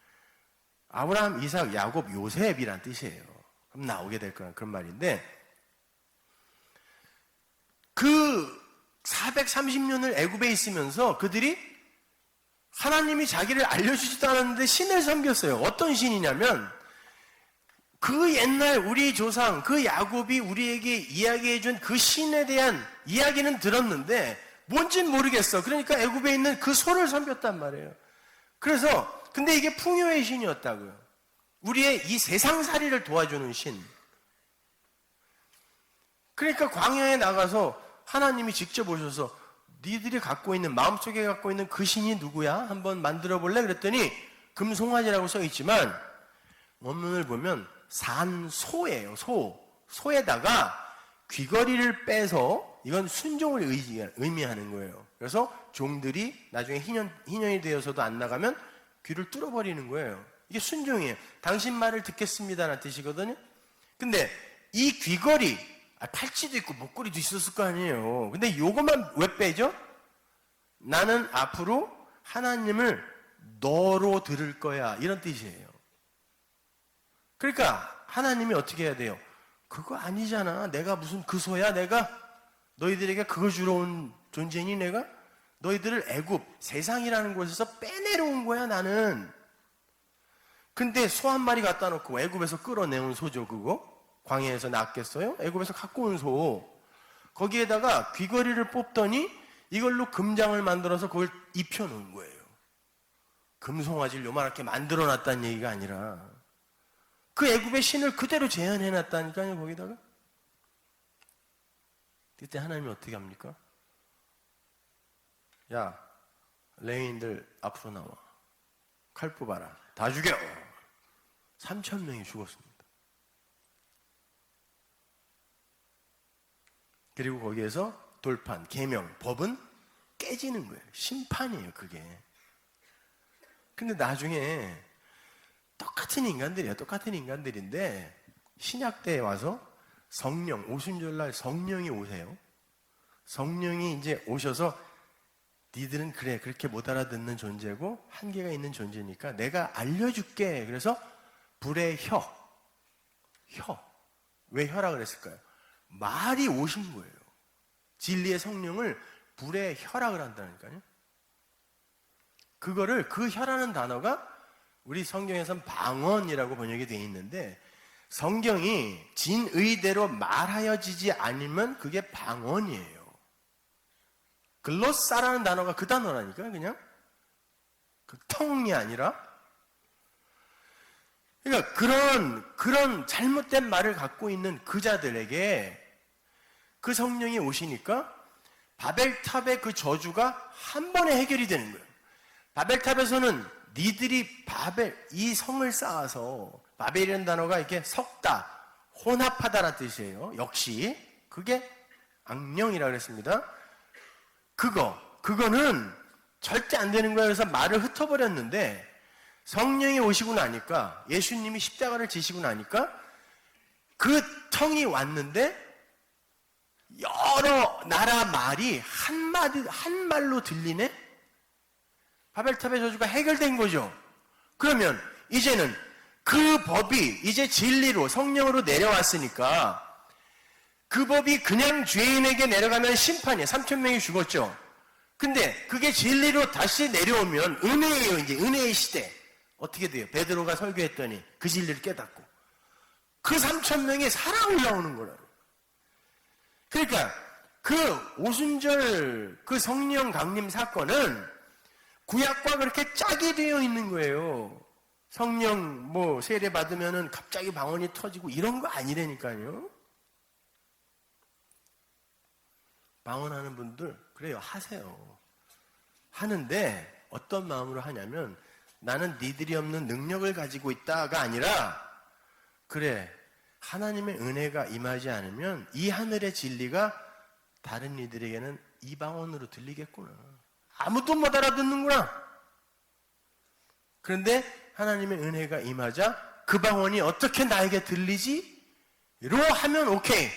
[SPEAKER 2] 아브라함, 이삭, 야곱, 요셉이란 뜻이에요. 그럼 나오게 될 거란 그런 말인데, 그 430년을 애굽에 있으면서 그들이 하나님이 자기를 알려주지도 않았는데 신을 섬겼어요. 어떤 신이냐면, 그 옛날 우리 조상, 그 야곱이 우리에게 이야기해준 그 신에 대한 이야기는 들었는데 뭔진 모르겠어. 그러니까 애굽에 있는 그 소를 섬겼단 말이에요. 그래서 근데 이게 풍요의 신이었다고요. 우리의 이 세상살이를 도와주는 신. 그러니까 광야에 나가서 하나님이 직접 오셔서 니들이 갖고 있는, 마음속에 갖고 있는 그 신이 누구야? 한번 만들어 볼래? 그랬더니 금송아지라고 써 있지만 원문을 보면 산소예요. 소에다가 귀걸이를 빼서, 이건 순종을 의미하는 거예요. 그래서 종들이 나중에 희년이 되어서도 안 나가면 귀를 뚫어버리는 거예요. 이게 순종이에요. 당신 말을 듣겠습니다라는 뜻이거든요. 근데 이 귀걸이, 팔찌도 있고 목걸이도 있었을 거 아니에요. 근데 요것만 왜 빼죠? 나는 앞으로 하나님을 너로 들을 거야, 이런 뜻이에요. 그러니까 하나님이 어떻게 해야 돼요? 그거 아니잖아. 내가 무슨 그 소야? 내가 너희들에게 그거 주러 온 존재니? 내가 너희들을 애굽, 세상이라는 곳에서 빼내려온 거야, 나는. 근데 소 한 마리 갖다 놓고, 애굽에서 끌어내온 소죠, 그거. 광야에서 낳았겠어요? 애굽에서 갖고 온 소. 거기에다가 귀걸이를 뽑더니 이걸로 금장을 만들어서 그걸 입혀놓은 거예요. 금송아지를 요만하게 만들어놨다는 얘기가 아니라 그 애굽의 신을 그대로 재현해놨다니까요, 거기다가. 그때 하나님이 어떻게 합니까? 야, 레위인들 앞으로 나와. 칼 뽑아라. 다 죽여. 3,000명이 죽었습니다. 그리고 거기에서 돌판, 계명, 법은 깨지는 거예요. 심판이에요, 그게. 근데 나중에 똑같은 인간들이에요. 똑같은 인간들인데 신약 때에 와서 성령, 오순절날 성령이 오세요. 성령이 이제 오셔서 니들은 그래, 그렇게 못 알아듣는 존재고 한계가 있는 존재니까 내가 알려줄게. 그래서 불의 혀. 왜 혀라 그랬을까요? 말이 오신 거예요. 진리의 성령을 불의 혀라 그런다니까요. 그거를, 그 혀라는 단어가 우리 성경에서는 방언이라고 번역이 되어 있는데, 성경이 진의대로 말하여지지 않으면 그게 방언이에요. 글로사라는 단어가 그 단어라니까요, 그냥. 그 텅이 아니라. 그러니까 그런 잘못된 말을 갖고 있는 그 자들에게 그 성령이 오시니까 바벨탑의 그 저주가 한 번에 해결이 되는 거예요. 바벨탑에서는 니들이 바벨, 이 성을 쌓아서, 바벨이라는 단어가 이렇게 섞다, 혼합하다라는 뜻이에요. 역시 그게 악령이라고 그랬습니다. 그거는 절대 안 되는 거예요. 그래서 말을 흩어버렸는데, 성령이 오시고 나니까, 예수님이 십자가를 지시고 나니까 그 텅이 왔는데 여러 나라 말이 한 말로 들리네? 바벨탑의 저주가 해결된 거죠. 그러면 이제는 그 법이 이제 진리로 성령으로 내려왔으니까, 그 법이 그냥 죄인에게 내려가면 심판이에요. 3,000명이 죽었죠. 근데 그게 진리로 다시 내려오면 은혜예요. 이제 은혜의 시대. 어떻게 돼요? 베드로가 설교했더니 그 진리를 깨닫고 그 3,000명이 살아 올라오는 거라고. 그러니까 그 오순절 그 성령 강림 사건은 구약과 그렇게 짝이 되어 있는 거예요. 성령 세례 받으면은 갑자기 방언이 터지고 이런 거 아니라니까요. 방언하는 분들 그래요. 하세요. 하는데 어떤 마음으로 하냐면, 나는 니들이 없는 능력을 가지고 있다가 아니라, 그래, 하나님의 은혜가 임하지 않으면 이 하늘의 진리가 다른 이들에게는 이 방언으로 들리겠구나. 아무도 못 알아듣는구나. 그런데 하나님의 은혜가 임하자 그 방언이 어떻게 나에게 들리지? 로 하면 오케이.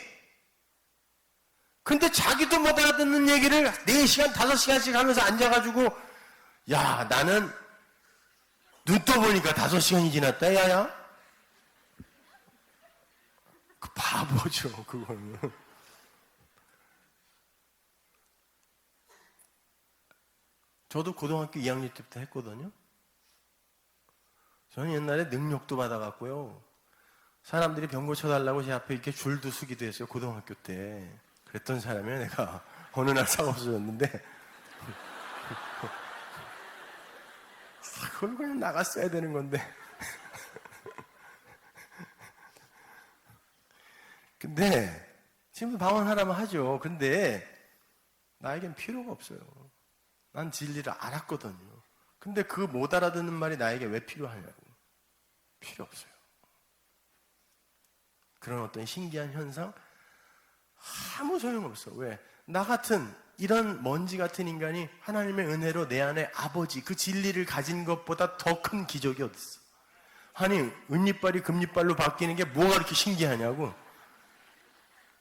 [SPEAKER 2] 근데 자기도 못 알아듣는 얘기를 4시간, 5시간씩 하면서 앉아가지고, 야, 나는 눈 떠보니까 5시간이 지났다, 야야. 그 바보죠, 그거는. 저도 고등학교 2학년 때부터 했거든요. 저는 옛날에 능력도 받아갔고요. 사람들이 병 고쳐달라고 제 앞에 이렇게 줄도 서기도 했어요, 고등학교 때. 그랬던 사람이에요, 내가. 어느 날 차가 없어졌는데. 그걸 그냥 나갔어야 되는 건데. 근데, 지금도 방언하라면 하죠. 근데, 나에겐 필요가 없어요. 난 진리를 알았거든요. 근데 그 못 알아듣는 말이 나에게 왜 필요하냐고. 필요 없어요. 그런 어떤 신기한 현상? 아무 소용없어. 왜? 나 같은 이런 먼지 같은 인간이 하나님의 은혜로 내 안에 아버지, 그 진리를 가진 것보다 더 큰 기적이 어딨어. 아니, 은이빨이 금이빨로 바뀌는 게 뭐가 그렇게 신기하냐고.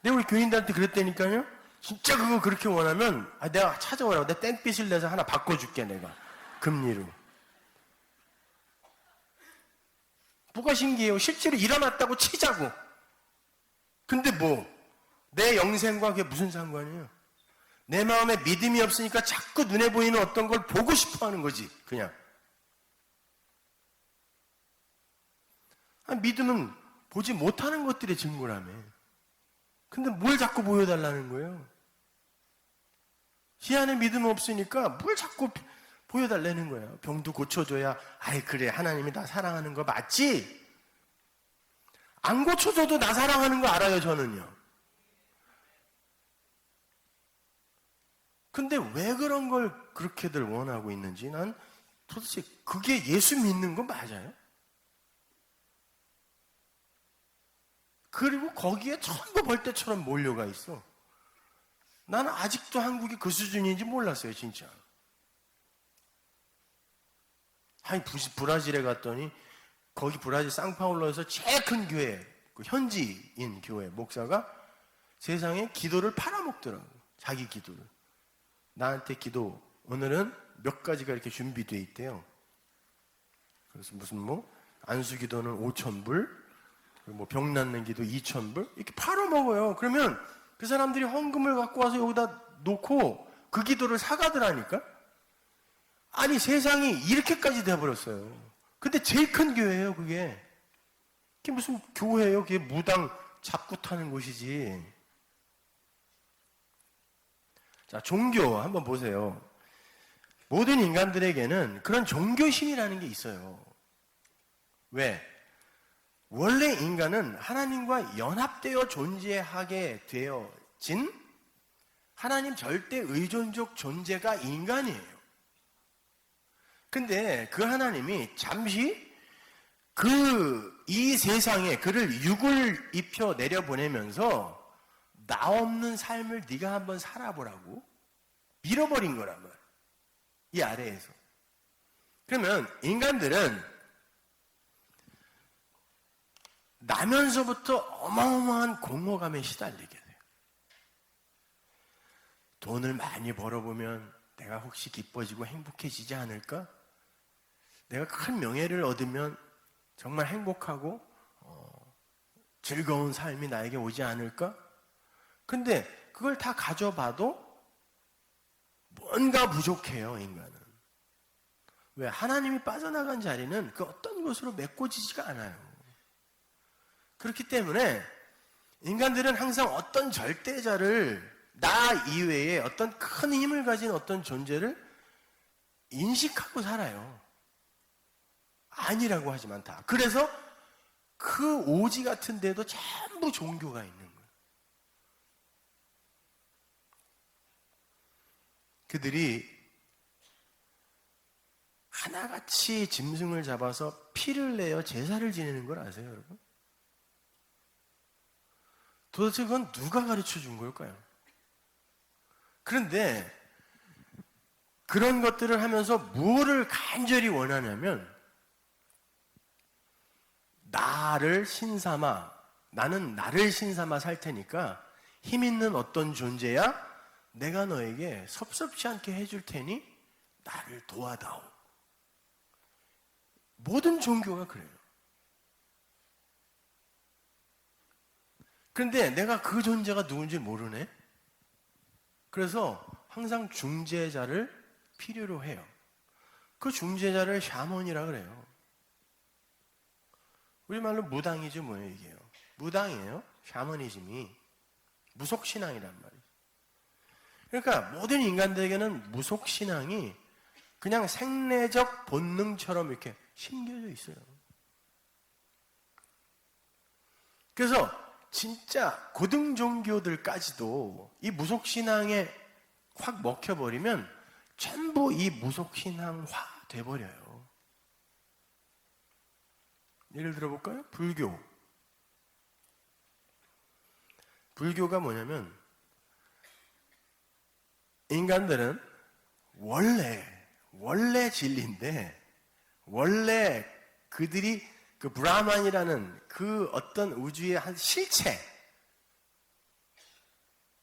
[SPEAKER 2] 내가 우리 교인들한테 그랬다니까요. 진짜 그거 그렇게 원하면 내가 찾아오라고. 내가 땡빛을 내서 하나 바꿔줄게, 내가. 금리로. 뭐가 신기해요? 실제로 일어났다고 치자고. 근데 내 영생과 그게 무슨 상관이에요? 내 마음에 믿음이 없으니까 자꾸 눈에 보이는 어떤 걸 보고 싶어 하는 거지, 그냥. 믿음은 보지 못하는 것들의 증거라며. 근데 뭘 자꾸 보여달라는 거예요? 시 안에 믿음 없으니까 뭘 자꾸 보여달라는 거예요. 병도 고쳐줘야, 그래, 하나님이 나 사랑하는 거 맞지? 안 고쳐줘도 나 사랑하는 거 알아요, 저는요. 근데 왜 그런 걸 그렇게들 원하고 있는지 난 도대체 그게 예수 믿는 거 맞아요? 그리고 거기에 전부 벌떼처럼 몰려가 있어. 나는 아직도 한국이 그 수준인지 몰랐어요, 진짜. 브라질에 갔더니 거기 브라질 상파울로에서 제일 큰 교회, 그 현지인 교회 목사가 세상에 기도를 팔아먹더라고. 자기 기도를. 나한테 기도, 오늘은 몇 가지가 이렇게 준비되어 있대요. 그래서 무슨 안수 기도는 5,000불, 병 낫는 기도 2,000불, 이렇게 팔아먹어요. 그러면 그 사람들이 헌금을 갖고 와서 여기다 놓고 그 기도를 사가더라니까? 아니, 세상이 이렇게까지 돼버렸어요. 근데 제일 큰 교회예요, 그게. 그게 무슨 교회예요? 그게 무당 잡고 타는 곳이지. 자, 종교 한번 보세요. 모든 인간들에게는 그런 종교심이라는 게 있어요. 왜? 원래 인간은 하나님과 연합되어 존재하게 되어진 하나님 절대 의존적 존재가 인간이에요. 근데 그 하나님이 잠시 이 세상에 그를 육을 입혀 내려보내면서 나 없는 삶을 네가 한번 살아보라고 밀어버린 거란 말이야. 이 아래에서. 그러면 인간들은 나면서부터 어마어마한 공허감에 시달리게 돼요. 돈을 많이 벌어보면 내가 혹시 기뻐지고 행복해지지 않을까? 내가 큰 명예를 얻으면 정말 행복하고 즐거운 삶이 나에게 오지 않을까? 근데 그걸 다 가져봐도 뭔가 부족해요, 인간은. 왜? 하나님이 빠져나간 자리는 그 어떤 것으로 메꿔지지가 않아요. 그렇기 때문에 인간들은 항상 어떤 절대자를, 나 이외에 어떤 큰 힘을 가진 어떤 존재를 인식하고 살아요. 아니라고 하지만 다. 그래서 그 오지 같은 데도 전부 종교가 있는 거예요. 그들이 하나같이 짐승을 잡아서 피를 내어 제사를 지내는 걸 아세요, 여러분? 도대체 그건 누가 가르쳐 준 걸까요? 그런데 그런 것들을 하면서 무엇을 간절히 원하냐면, 나는 나를 신삼아 살 테니까 힘 있는 어떤 존재야 내가 너에게 섭섭치 않게 해줄 테니 나를 도와다오. 모든 종교가 그래요. 그런데 내가 그 존재가 누군지 모르네. 그래서 항상 중재자를 필요로 해요. 그 중재자를 샤먼이라 그래요. 우리말로 무당이지 뭐예요, 이게요. 무당이에요. 샤머니즘이. 무속신앙이란 말이에요. 그러니까 모든 인간들에게는 무속신앙이 그냥 생내적 본능처럼 이렇게 심겨져 있어요. 그래서 진짜 고등 종교들까지도 이 무속신앙에 확 먹혀버리면 전부 이 무속신앙화 돼버려요. 예를 들어볼까요? 불교. 불교가 뭐냐면, 인간들은 원래 진리인데, 원래 그들이 그 브라만이라는 그 어떤 우주의 한 실체,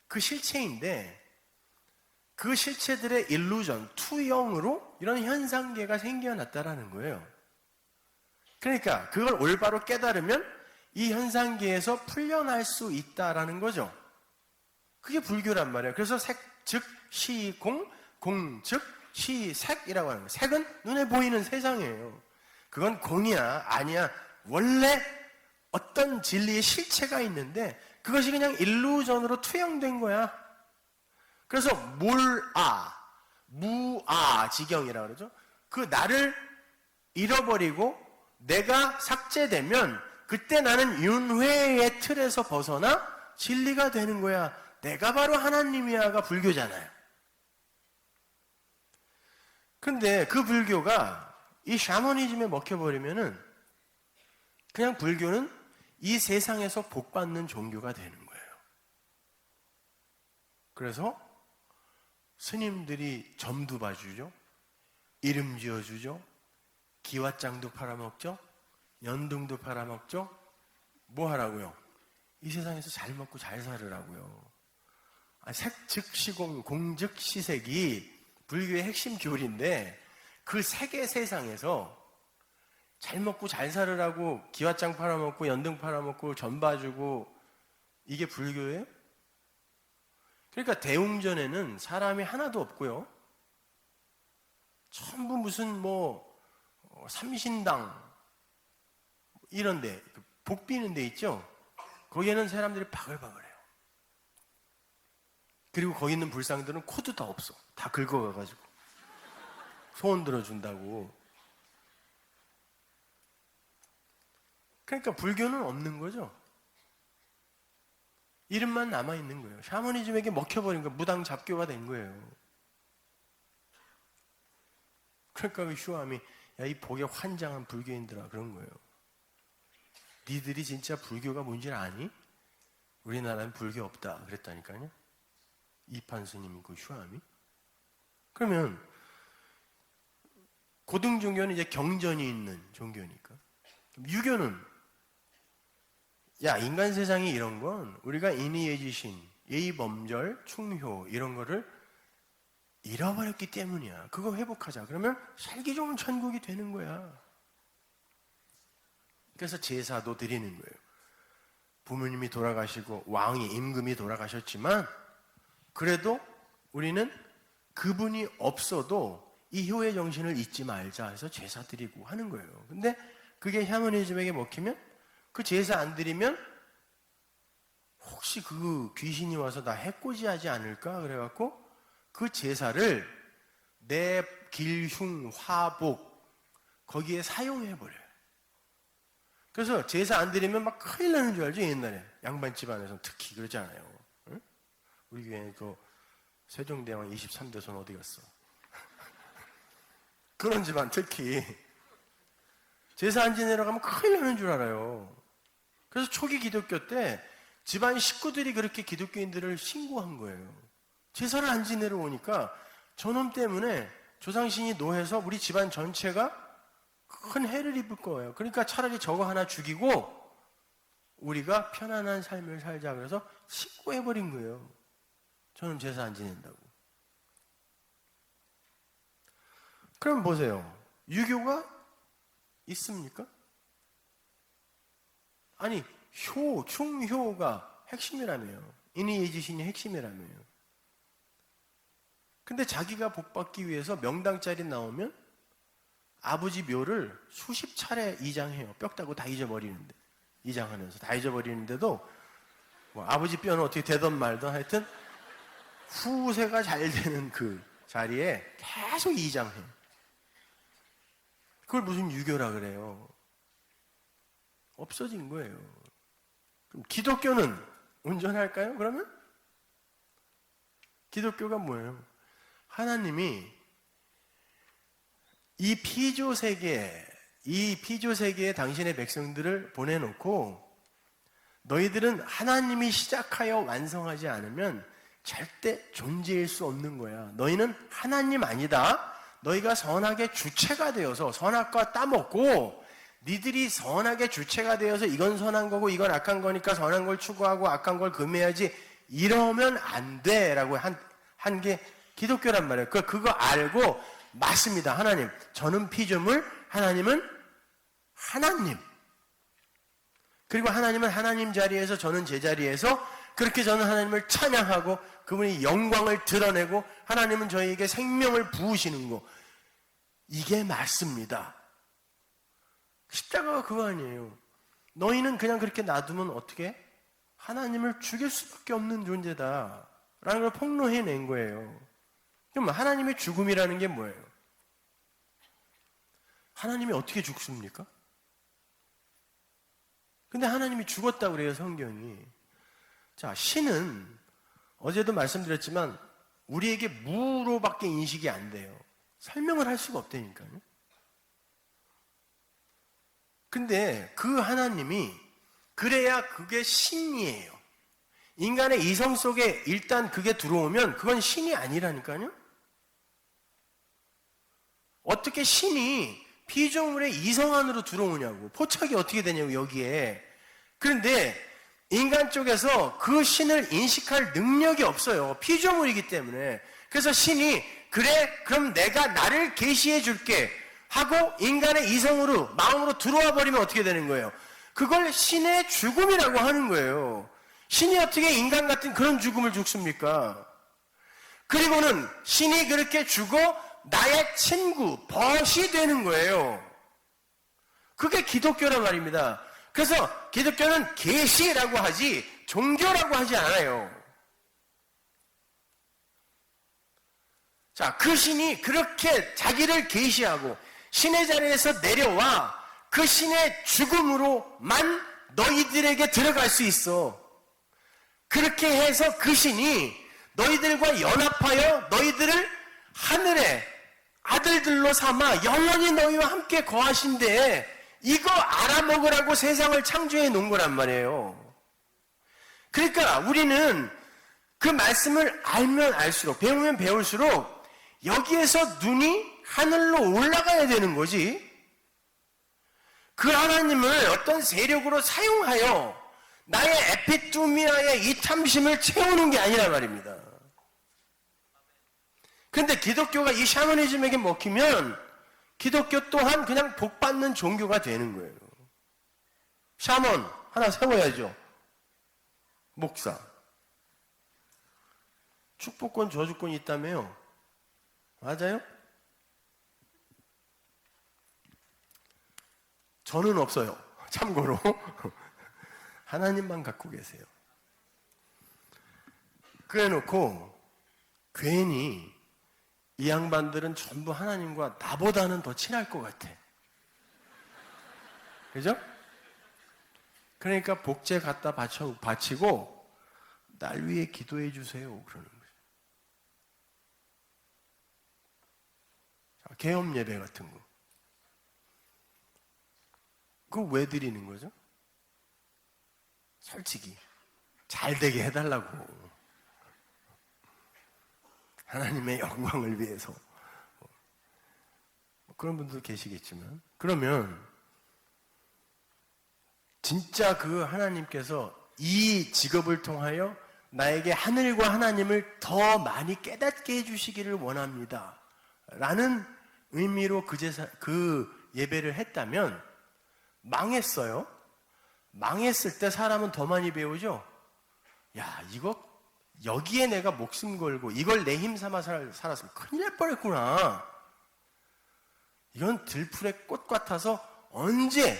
[SPEAKER 2] 그 실체인데, 그 실체들의 일루전, 투영으로 이런 현상계가 생겨났다라는 거예요. 그러니까 그걸 올바로 깨달으면 이 현상계에서 풀려날 수 있다라는 거죠. 그게 불교란 말이에요. 그래서 색, 즉, 시, 공, 즉, 시, 색이라고 하는 거예요. 색은 눈에 보이는 세상이에요. 그건 공이야, 아니야. 원래 어떤 진리의 실체가 있는데 그것이 그냥 일루전으로 투영된 거야. 그래서 무아지경이라고 그러죠. 그 나를 잃어버리고 내가 삭제되면 그때 나는 윤회의 틀에서 벗어나 진리가 되는 거야. 내가 바로 하나님이야가 불교잖아요. 근데 그 불교가 이 샤머니즘에 먹혀버리면은 그냥 불교는 이 세상에서 복받는 종교가 되는 거예요. 그래서 스님들이 점도 봐주죠. 이름 지어주죠. 기왓장도 팔아먹죠. 연등도 팔아먹죠. 뭐 하라고요? 이 세상에서 잘 먹고 잘 살으라고요. 색즉시공, 공즉시색이 불교의 핵심 교리인데 그 세계 세상에서 잘 먹고 잘 살으라고 기왓장 팔아먹고 연등 팔아먹고 전 봐주고 이게 불교예요? 그러니까 대웅전에는 사람이 하나도 없고요. 전부 무슨 삼신당 이런데 복 비는 데 있죠. 거기에는 사람들이 바글바글해요. 그리고 거기 있는 불상들은 코도 다 없어. 다 긁어가가지고 소원 들어준다고. 그러니까 불교는 없는 거죠. 이름만 남아있는 거예요. 샤머니즘에게 먹혀버린 거예요. 무당 잡교가 된 거예요. 그러니까 그 슈암이 야, 이 복에 환장한 불교인들아 그런 거예요. 니들이 진짜 불교가 뭔지를 아니? 우리나라는 불교 없다 그랬다니까요. 이판 스님이 그 슈암이. 그러면 고등 종교는 이제 경전이 있는 종교니까. 유교는 야, 인간 세상이 이런 건 우리가 인의예지신, 예의범절, 충효 이런 거를 잃어버렸기 때문이야. 그거 회복하자. 그러면 살기 좋은 천국이 되는 거야. 그래서 제사도 드리는 거예요. 부모님이 돌아가시고 왕이 임금이 돌아가셨지만 그래도 우리는 그분이 없어도 이 효의 정신을 잊지 말자 해서 제사 드리고 하는 거예요. 근데 그게 샤머니즘에게 먹히면 그 제사 안 드리면 혹시 그 귀신이 와서 나 해코지하지 않을까? 그래갖고 그 제사를 내 길흉, 화복 거기에 사용해버려요. 그래서 제사 안 드리면 막 큰일 나는 줄 알죠? 옛날에 양반 집안에서 특히 그러잖아요. 응? 우리 교회 그 세종대왕 23대손 어디 갔어? 그런 집안 특히 제사 안 지내러 가면 큰일 나는 줄 알아요. 그래서 초기 기독교 때 집안 식구들이 그렇게 기독교인들을 신고한 거예요. 제사를 안 지내러 오니까 저놈 때문에 조상신이 노해서 우리 집안 전체가 큰 해를 입을 거예요. 그러니까 차라리 저거 하나 죽이고 우리가 편안한 삶을 살자 그래서 신고해버린 거예요. 저는 제사 안 지낸다고. 그럼 보세요. 유교가 있습니까? 아니, 충효가 핵심이라며요. 인의예지신이 핵심이라며요. 근데 자기가 복받기 위해서 명당짜리 나오면 아버지 묘를 수십 차례 이장해요. 뼈 따고 다 잊어버리는데. 이장하면서 다 잊어버리는데도 뭐 아버지 뼈는 어떻게 되던 말던 하여튼 후세가 잘 되는 그 자리에 계속 이장해요. 그걸 무슨 유교라 그래요. 없어진 거예요. 그럼 기독교는 온전할까요? 그러면? 기독교가 뭐예요? 하나님이 이 피조 세계에 당신의 백성들을 보내놓고 너희들은 하나님이 시작하여 완성하지 않으면 절대 존재일 수 없는 거야. 너희는 하나님 아니다. 너희가 선악의 주체가 되어서 선악과 따먹고 니들이 선악의 주체가 되어서 이건 선한 거고 이건 악한 거니까 선한 걸 추구하고 악한 걸 금해야지 이러면 안 돼 라고 한 게 기독교란 말이에요. 그거 알고 맞습니다. 하나님. 저는 피조물, 하나님은 하나님. 그리고 하나님은 하나님 자리에서 저는 제 자리에서 그렇게 저는 하나님을 찬양하고 그분이 영광을 드러내고 하나님은 저희에게 생명을 부으시는 거. 이게 맞습니다. 십자가가 그거 아니에요. 너희는 그냥 그렇게 놔두면 어떻게? 하나님을 죽일 수밖에 없는 존재다. 라는 걸 폭로해낸 거예요. 그럼 하나님의 죽음이라는 게 뭐예요? 하나님이 어떻게 죽습니까? 근데 하나님이 죽었다고 그래요, 성경이. 자, 신은 어제도 말씀드렸지만 우리에게 무로밖에 인식이 안 돼요. 설명을 할 수가 없다니까요. 근데 그 하나님이 그래야 그게 신이에요. 인간의 이성 속에 일단 그게 들어오면 그건 신이 아니라니까요. 어떻게 신이 피조물의 이성 안으로 들어오냐고. 포착이 어떻게 되냐고 여기에. 그런데 인간 쪽에서 그 신을 인식할 능력이 없어요. 피조물이기 때문에. 그래서 신이 그래 그럼 내가 나를 계시해 줄게 하고 인간의 이성으로 마음으로 들어와 버리면 어떻게 되는 거예요? 그걸 신의 죽음이라고 하는 거예요. 신이 어떻게 인간 같은 그런 죽음을 죽습니까? 그리고는 신이 그렇게 죽어 나의 친구, 벗이 되는 거예요. 그게 기독교란 말입니다. 그래서 기독교는 계시라고 하지 종교라고 하지 않아요. 자, 그 신이 그렇게 자기를 계시하고 신의 자리에서 내려와 그 신의 죽음으로만 너희들에게 들어갈 수 있어. 그렇게 해서 그 신이 너희들과 연합하여 너희들을 하늘의 아들 노예들로 삼아 영원히 너희와 함께 거하신데 이거 알아먹으라고 세상을 창조해 놓은 거란 말이에요. 그러니까 우리는 그 말씀을 알면 알수록, 배우면 배울수록 여기에서 눈이 하늘로 올라가야 되는 거지. 그 하나님을 어떤 세력으로 사용하여 나의 에피투미아의 이 탐심을 채우는 게 아니란 말입니다. 그런데 기독교가 이 샤머니즘에게 먹히면 기독교 또한 그냥 복받는 종교가 되는 거예요. 샤먼 하나 세워야죠. 목사. 축복권, 저주권이 있다며요. 맞아요? 저는 없어요. 참고로. 하나님만 갖고 계세요. 그래 놓고 괜히 이 양반들은 전부 하나님과 나보다는 더 친할 것 같아. 그죠? 그러니까 복제 갖다 바치고 날 위해 기도해 주세요. 그러는 거죠. 계엄 예배 같은 거. 그거 왜 드리는 거죠? 솔직히 잘 되게 해달라고. 하나님의 영광을 위해서. 그런 분도 계시겠지만, 그러면 진짜 그 하나님께서 이 직업을 통하여 나에게 하늘과 하나님을 더 많이 깨닫게 해주시기를 원합니다 라는 의미로 그 예배를 했다면 망했어요. 망했을 때 사람은 더 많이 배우죠. 야, 이거 여기에 내가 목숨 걸고 이걸 내 힘 삼아 살았으면 큰일 날 뻔했구나. 이건 들풀의 꽃 같아서 언제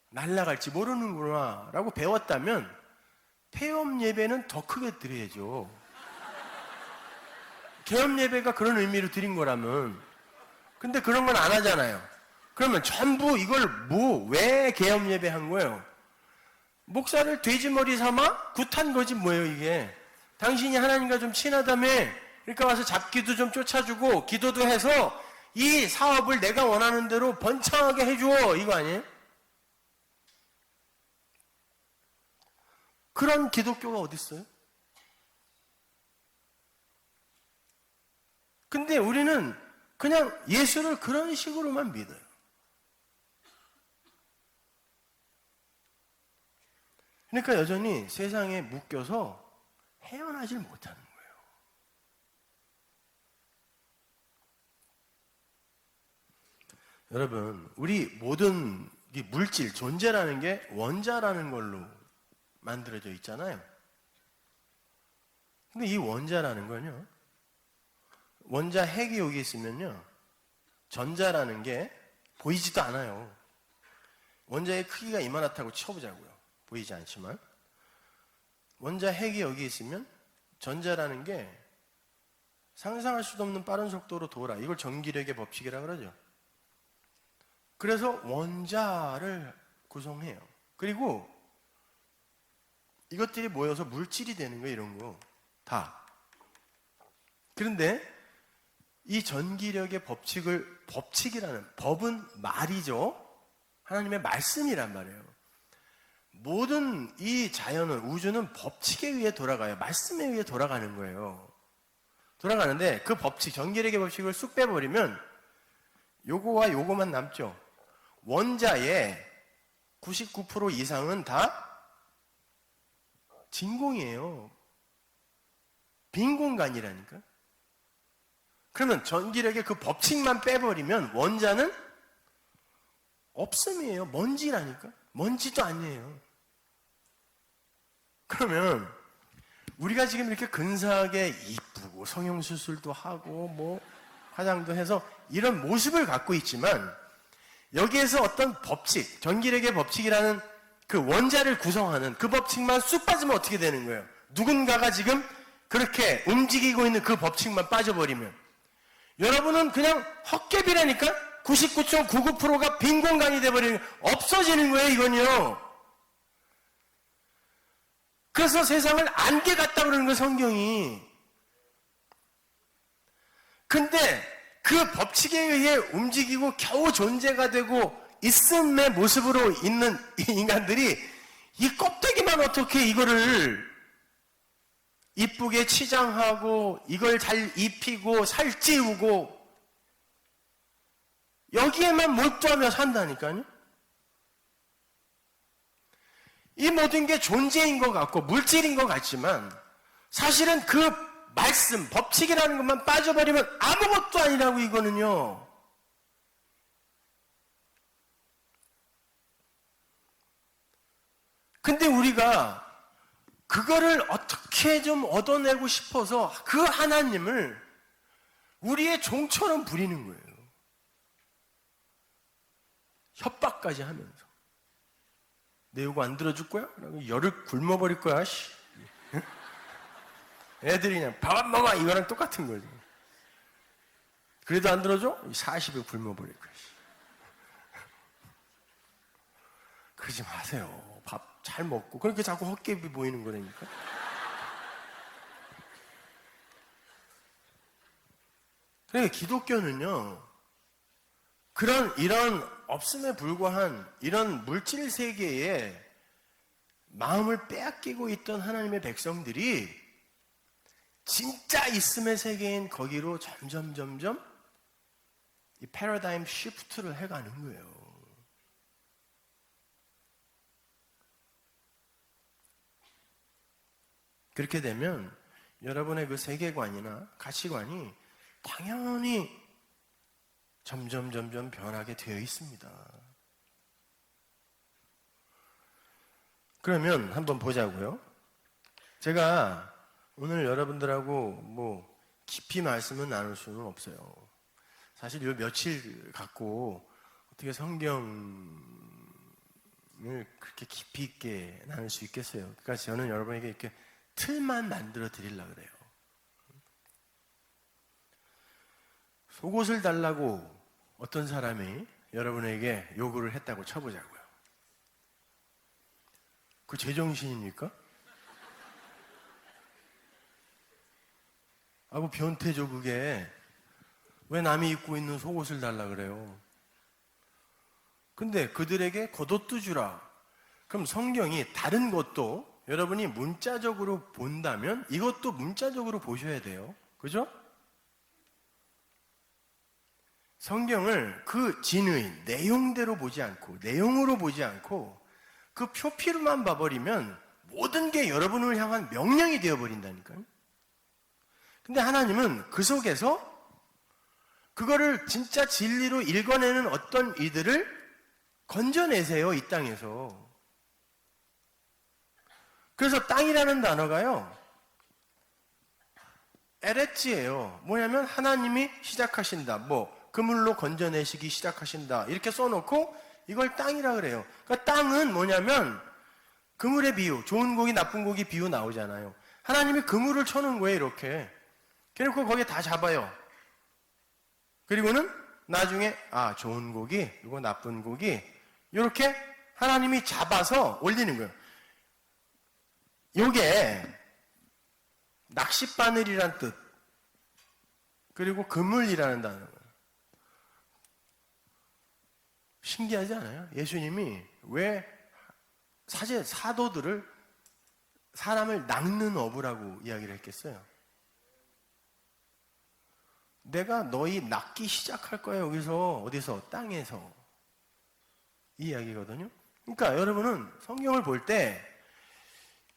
[SPEAKER 2] 날아갈지 모르는구나 라고 배웠다면 폐업 예배는 더 크게 드려야죠. 개업 예배가 그런 의미로 드린 거라면. 근데 그런 건 안 하잖아요. 그러면 전부 이걸 왜 개업 예배 한 거예요? 목사를 돼지머리 삼아 굿한 거지 뭐예요 이게. 당신이 하나님과 좀 친하다며, 그러니까 와서 잡기도 좀 쫓아주고 기도도 해서 이 사업을 내가 원하는 대로 번창하게 해줘, 이거 아니에요? 그런 기독교가 어디 있어요? 근데 우리는 그냥 예수를 그런 식으로만 믿어요. 그러니까 여전히 세상에 묶여서 헤어나질 못하는 거예요. 여러분, 우리 모든 물질, 존재라는 게 원자라는 걸로 만들어져 있잖아요. 근데 이 원자라는 건요, 원자 핵이 여기 있으면요, 전자라는 게 보이지도 않아요. 원자의 크기가 이만하다고 쳐보자고요. 보이지 않지만. 원자 핵이 여기 있으면 전자라는 게 상상할 수도 없는 빠른 속도로 돌아. 이걸 전기력의 법칙이라고 그러죠. 그래서 원자를 구성해요. 그리고 이것들이 모여서 물질이 되는 거예요, 이런 거. 다. 그런데 이 전기력의 법칙이라는, 법은 말이죠. 하나님의 말씀이란 말이에요. 모든 이 자연은, 우주는 법칙에 의해 돌아가요. 말씀에 의해 돌아가는 거예요. 돌아가는데 그 법칙, 전기력의 법칙을 쑥 빼버리면 요거와 요거만 남죠. 원자의 99% 이상은 다 진공이에요. 빈 공간이라니까. 그러면 전기력의 그 법칙만 빼버리면 원자는 없음이에요. 먼지라니까. 먼지도 아니에요. 그러면 우리가 지금 이렇게 근사하게 이쁘고 성형수술도 하고 뭐 화장도 해서 이런 모습을 갖고 있지만, 여기에서 어떤 법칙, 전기력의 법칙이라는 그 원자를 구성하는 그 법칙만 쑥 빠지면 어떻게 되는 거예요? 누군가가 지금 그렇게 움직이고 있는 그 법칙만 빠져버리면 여러분은 그냥 헛개비라니까. 99.99%가 빈 공간이 돼버리는, 없어지는 거예요, 이건요. 그래서 세상을 안개 같다 그러는 거예요, 성경이. 근데 그 법칙에 의해 움직이고 겨우 존재가 되고 있음의 모습으로 있는 이 인간들이 이 껍데기만 어떻게 이거를 이쁘게 치장하고 이걸 잘 입히고 살찌우고 여기에만 몰두하며 산다니까요. 이 모든 게 존재인 것 같고 물질인 것 같지만 사실은 그 말씀, 법칙이라는 것만 빠져버리면 아무것도 아니라고 이거는요. 근데 우리가 그거를 어떻게 좀 얻어내고 싶어서 그 하나님을 우리의 종처럼 부리는 거예요. 협박까지 하면서. 내 요구 안 들어줄 거야? 열을 굶어버릴 거야, 씨. 애들이 그냥 밥 안 먹어! 이거랑 똑같은 거죠. 그래도 안 들어줘? 40에 굶어버릴 거야, 씨. 그러지 마세요. 밥 잘 먹고. 그렇게 자꾸 헛개비 보이는 거라니까. 그러니까 기독교는요, 이런 없음에 불과한 이런 물질 세계에 마음을 빼앗기고 있던 하나님의 백성들이 진짜 있음의 세계인 거기로 점점 이 패러다임 시프트를 해가는 거예요. 그렇게 되면 여러분의 그 세계관이나 가치관이 당연히 점점 변하게 되어 있습니다. 그러면 한번 보자고요. 제가 오늘 여러분들하고 뭐 깊이 말씀을 나눌 수는 없어요. 사실 요 며칠 갖고 어떻게 성경을 그렇게 깊이 있게 나눌 수 있겠어요. 그러니까 저는 여러분에게 이렇게 틀만 만들어 드리려고 그래요. 속옷을 달라고 어떤 사람이 여러분에게 요구를 했다고 쳐보자고요. 그 제정신입니까? 아고 변태죠 그게. 왜 남이 입고 있는 속옷을 달라 그래요? 근데 그들에게 겉옷도 주라. 그럼 성경이 다른 것도 여러분이 문자적으로 본다면 이것도 문자적으로 보셔야 돼요. 그죠? 성경을 그 진의, 내용대로 보지 않고 내용으로 보지 않고 그 표피로만 봐버리면 모든 게 여러분을 향한 명령이 되어버린다니까요. 근데 하나님은 그 속에서 그거를 진짜 진리로 읽어내는 어떤 이들을 건져내세요, 이 땅에서. 그래서 땅이라는 단어가요, 에레츠예요. 뭐냐면 하나님이 시작하신다. 그물로 건져내시기 시작하신다. 이렇게 써놓고 이걸 땅이라 그래요. 그러니까 땅은 뭐냐면 그물의 비유, 좋은 고기, 나쁜 고기 비유 나오잖아요. 하나님이 그물을 쳐놓은 거예요, 이렇게. 그래놓고 거기에 다 잡아요. 그리고는 나중에 좋은 고기, 그리고 나쁜 고기 이렇게 하나님이 잡아서 올리는 거예요. 요게 낚싯바늘이란 뜻, 그리고 그물이라는 단어예요. 신기하지 않아요? 예수님이 왜 사도들을 사람을 낚는 어부라고 이야기를 했겠어요? 내가 너희 낚기 시작할 거야, 여기서. 어디서? 땅에서. 이 이야기거든요. 그러니까 여러분은 성경을 볼 때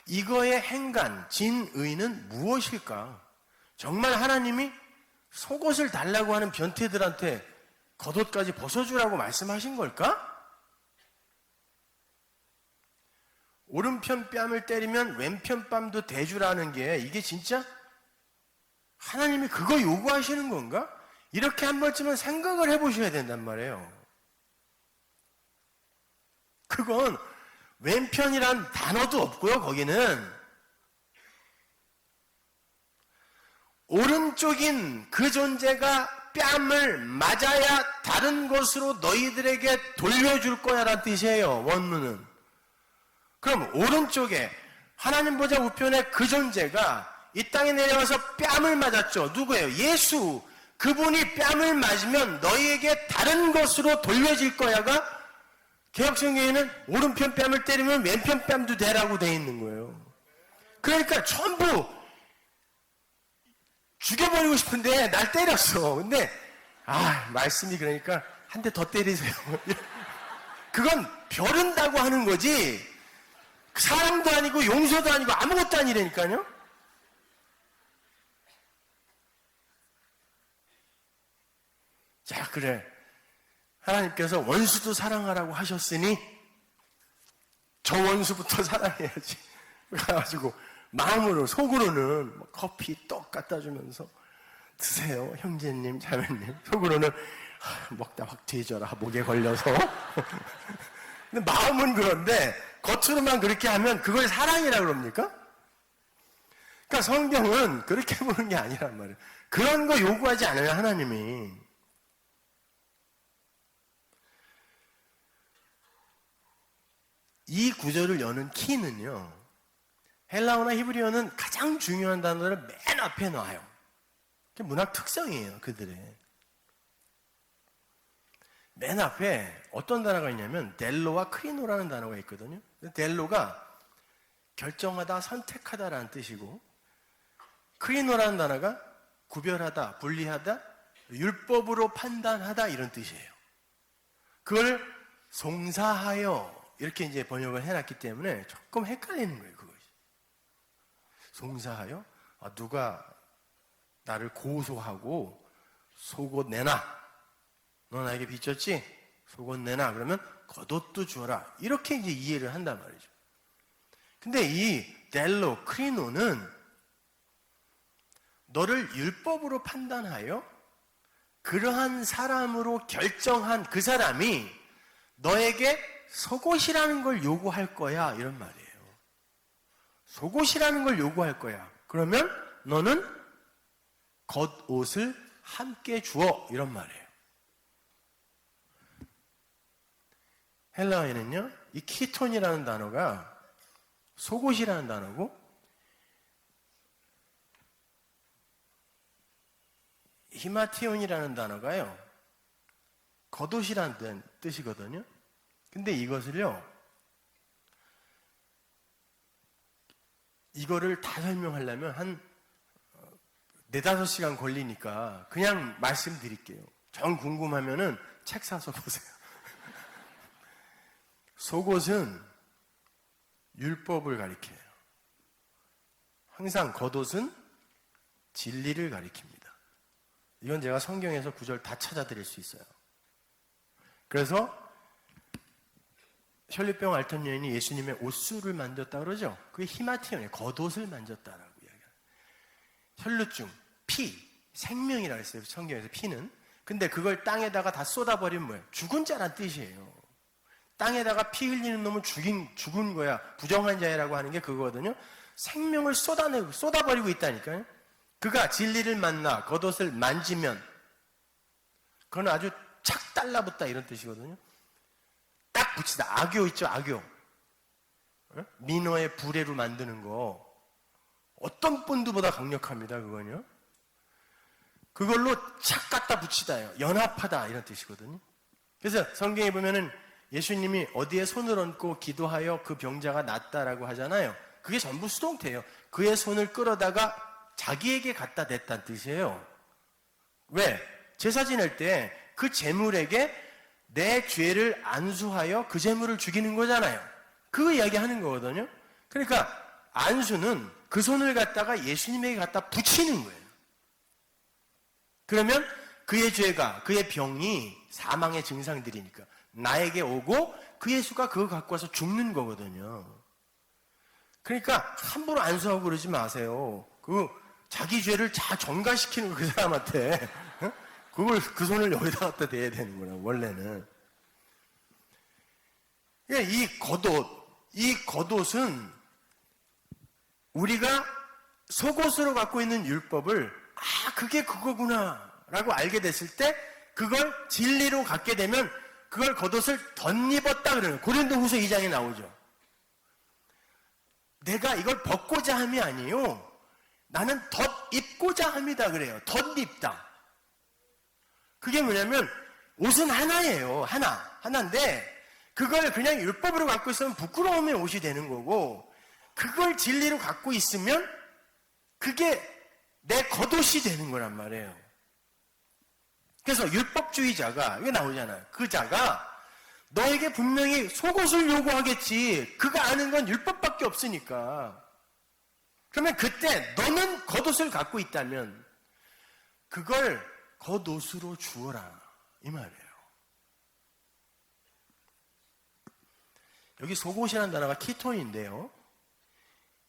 [SPEAKER 2] 이거의 행간, 진의는 무엇일까? 정말 하나님이 속옷을 달라고 하는 변태들한테 겉옷까지 벗어주라고 말씀하신 걸까? 오른편 뺨을 때리면 왼편 뺨도 대주라는 게 이게 진짜 하나님이 그거 요구하시는 건가? 이렇게 한 번쯤은 생각을 해보셔야 된단 말이에요. 그건 왼편이란 단어도 없고요, 거기는. 오른쪽인 그 존재가 뺨을 맞아야 다른 것으로 너희들에게 돌려줄 거야 라는 뜻이에요, 원문은. 그럼 오른쪽에 하나님 보좌 우편에 그 존재가 이 땅에 내려와서 뺨을 맞았죠. 누구예요? 예수. 그분이 뺨을 맞으면 너희에게 다른 것으로 돌려질 거야가 개혁성경에는 오른편 뺨을 때리면 왼편 뺨도 되라고 돼 있는 거예요. 그러니까 전부 죽여버리고 싶은데 날 때렸어. 근데 말씀이 그러니까 한 대 더 때리세요. 그건 벼른다고 하는 거지 사랑도 아니고 용서도 아니고 아무것도 아니라니까요. 자, 그래. 하나님께서 원수도 사랑하라고 하셨으니 저 원수부터 사랑해야지. 그래가지고 마음으로 속으로는 커피 떡 갖다 주면서 드세요 형제님 자매님, 속으로는 먹다 확 뒤져라 목에 걸려서. 근데 마음은 그런데 겉으로만 그렇게 하면 그걸 사랑이라 그럽니까? 그러니까 성경은 그렇게 보는 게 아니란 말이에요. 그런 거 요구하지 않아요 하나님이. 이 구절을 여는 키는요, 헬라어나 히브리어는 가장 중요한 단어를 맨 앞에 놔요. 그게 문학 특성이에요, 그들의. 맨 앞에 어떤 단어가 있냐면 델로와 크리노라는 단어가 있거든요. 델로가 결정하다, 선택하다라는 뜻이고, 크리노라는 단어가 구별하다, 분리하다, 율법으로 판단하다 이런 뜻이에요. 그걸 송사하여 이렇게 이제 번역을 해놨기 때문에 조금 헷갈리는 거예요, 그것이. 송사하여? 누가 나를 고소하고 속옷 내놔. 너 나에게 빚졌지? 속옷 내놔. 그러면 겉옷도 주어라. 이렇게 이제 이해를 한단 말이죠. 근데 이 델로, 크리노는 너를 율법으로 판단하여 그러한 사람으로 결정한 그 사람이 너에게 속옷이라는 걸 요구할 거야 이런 말이에요. 속옷이라는 걸 요구할 거야. 그러면 너는 겉옷을 함께 주어 이런 말이에요. 헬라어에는요, 이 키톤이라는 단어가 속옷이라는 단어고, 히마티온이라는 단어가요, 겉옷이라는 뜻이거든요. 근데 이것을요, 이거를 다 설명하려면 한 4-5시간 걸리니까 그냥 말씀드릴게요. 정 궁금하면은 책 사서 보세요. 속옷은 율법을 가리켜요. 항상 겉옷은 진리를 가리킵니다. 이건 제가 성경에서 구절 다 찾아드릴 수 있어요. 그래서 혈류병 앓던 여인이 예수님의 옷수를 만졌다 그러죠? 그게 히마티온이에요. 겉옷을 만졌다라고 이야기해요. 혈루증, 피, 생명이라고 했어요. 성경에서 피는. 근데 그걸 땅에다가 다 쏟아버리면 뭐예요? 죽은 자란 뜻이에요. 땅에다가 피 흘리는 놈은 죽은 거야. 부정한 자라고 하는 게 그거거든요. 생명을 쏟아버리고 있다니까요. 그가 진리를 만나 겉옷을 만지면, 그건 아주 착 달라붙다 이런 뜻이거든요. 딱 붙이다. 악교 있죠, 악교. 민어의 부레로 만드는 거. 어떤 본드보다 강력합니다, 그건요. 그걸로 착 갖다 붙이다요. 연합하다 이런 뜻이거든요. 그래서 성경에 보면은 예수님이 어디에 손을 얹고 기도하여 그 병자가 낫다라고 하잖아요. 그게 전부 수동태예요. 그의 손을 끌어다가 자기에게 갖다 댔다는 뜻이에요. 왜? 제사 지낼 때 그 제물에게 내 죄를 안수하여 그 제물을 죽이는 거잖아요. 그 이야기 하는 거거든요. 그러니까 안수는 그 손을 갖다가 예수님에게 갖다 붙이는 거예요. 그러면 그의 죄가, 그의 병이 사망의 증상들이니까 나에게 오고 그 예수가 그거 갖고 와서 죽는 거거든요. 그러니까 함부로 안수하고 그러지 마세요. 자기 죄를 다 전가시키는 그 사람한테 그걸 그 손을 여기다 갖다 대야 되는 거라고 원래는. 이 겉옷은 우리가 속옷으로 갖고 있는 율법을 그게 그거구나 라고 알게 됐을 때 그걸 진리로 갖게 되면 그걸 겉옷을 덧입었다 그러는 거예요. 고린도후서 2장에 나오죠. 내가 이걸 벗고자 함이 아니요 나는 덧입고자 합니다 그래요. 덧입다. 그게 뭐냐면 옷은 하나예요. 하나인데 그걸 그냥 율법으로 갖고 있으면 부끄러움의 옷이 되는 거고, 그걸 진리로 갖고 있으면 그게 내 겉옷이 되는 거란 말이에요. 그래서 율법주의자가, 이게 나오잖아요. 그 자가 너에게 분명히 속옷을 요구하겠지. 그가 아는 건 율법밖에 없으니까. 그러면 그때 너는 겉옷을 갖고 있다면 그걸 겉옷으로 주어라, 이 말이에요. 여기 속옷이라는 단어가 키톤인데요,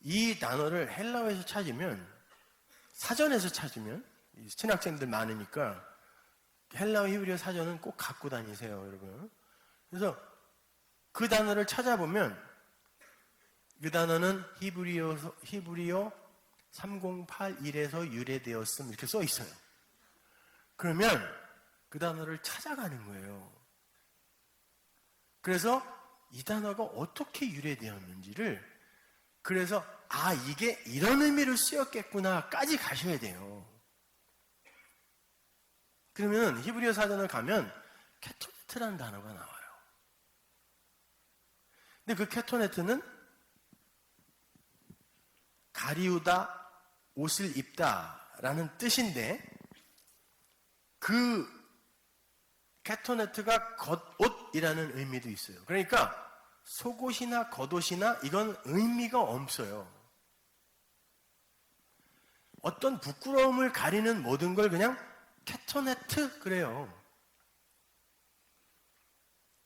[SPEAKER 2] 이 단어를 헬라어에서 찾으면, 사전에서 찾으면, 신학생들 많으니까 헬라어 히브리어 사전은 꼭 갖고 다니세요, 여러분. 그래서 그 단어를 찾아보면 그 단어는 히브리어 3081에서 유래되었음 이렇게 써 있어요. 그러면 그 단어를 찾아가는 거예요. 그래서 이 단어가 어떻게 유래되었는지를, 그래서 이게 이런 의미로 쓰였겠구나까지 가셔야 돼요. 그러면 히브리어 사전을 가면 케토네트라는 단어가 나와요. 근데 그 케토네트는 가리우다, 옷을 입다라는 뜻인데, 그 케토네트가 겉옷이라는 의미도 있어요. 그러니까 속옷이나 겉옷이나 이건 의미가 없어요. 어떤 부끄러움을 가리는 모든 걸 그냥 케토네트 그래요.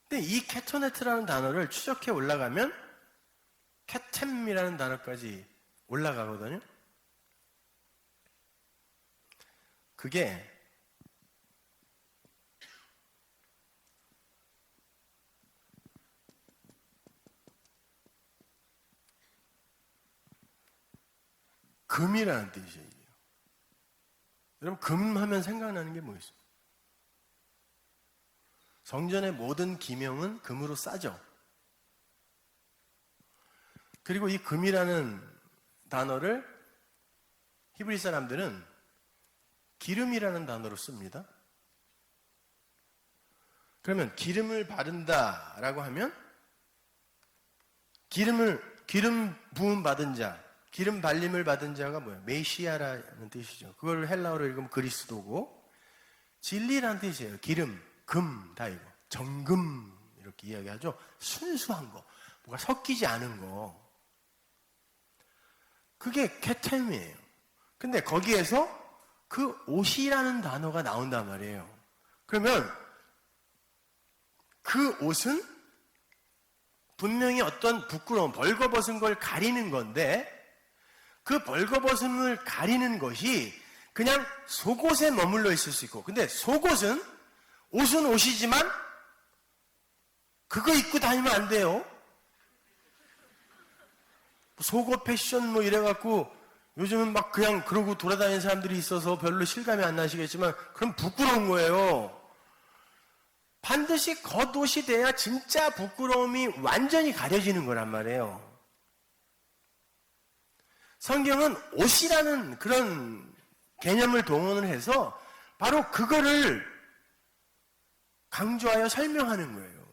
[SPEAKER 2] 근데 이 케토네트라는 단어를 추적해 올라가면 케템이라는 단어까지 올라가거든요. 그게 금이라는 뜻이에요. 여러분, 금 하면 생각나는 게 뭐 있어요? 성전의 모든 기명은 금으로 싸죠. 그리고 이 금이라는 단어를 히브리 사람들은 기름이라는 단어로 씁니다. 그러면 기름을 바른다라고 하면 기름 부음 받은 자, 기름 발림을 받은 자가 뭐예요? 메시아라는 뜻이죠. 그걸 헬라어로 읽으면 그리스도고, 진리라는 뜻이에요. 기름, 금 다 이거. 정금 이렇게 이야기하죠. 순수한 거, 뭐가 섞이지 않은 거. 그게 케템이에요. 근데 거기에서 그 옷이라는 단어가 나온단 말이에요. 그러면 그 옷은 분명히 어떤 부끄러움, 벌거벗은 걸 가리는 건데, 그 벌거벗음을 가리는 것이 그냥 속옷에 머물러 있을 수 있고, 근데 속옷은, 옷은 옷이지만 그거 입고 다니면 안 돼요. 속옷 패션 뭐 이래갖고 요즘은 막 그냥 그러고 돌아다니는 사람들이 있어서 별로 실감이 안 나시겠지만, 그럼 부끄러운 거예요. 반드시 겉옷이 돼야 진짜 부끄러움이 완전히 가려지는 거란 말이에요. 성경은 옷이라는 그런 개념을 동원을 해서 바로 그거를 강조하여 설명하는 거예요.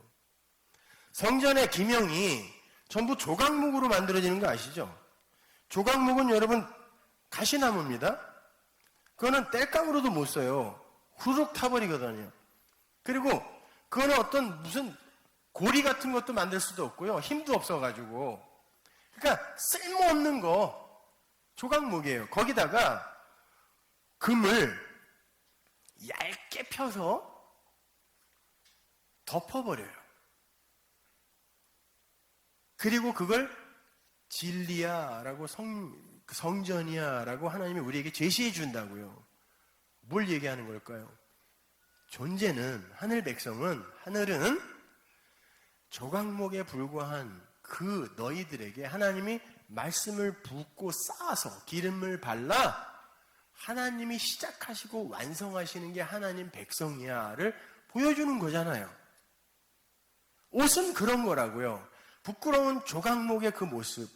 [SPEAKER 2] 성전의 기명이 전부 조각목으로 만들어지는 거 아시죠? 조각목은 여러분 가시나무입니다. 그거는 땔감으로도 못 써요. 후룩 타버리거든요. 그리고 그거는 어떤 무슨 고리 같은 것도 만들 수도 없고요. 힘도 없어가지고. 그러니까 쓸모없는 거 조각목이에요. 거기다가 금을 얇게 펴서 덮어버려요. 그리고 그걸 진리야라고 성전이야라고 하나님이 우리에게 제시해 준다고요. 뭘 얘기하는 걸까요? 존재는, 하늘은 조각목에 불과한 그 너희들에게 하나님이 말씀을 붓고 쌓아서 기름을 발라 하나님이 시작하시고 완성하시는 게 하나님 백성이야를 보여주는 거잖아요. 옷은 그런 거라고요. 부끄러운 조각목의 그 모습,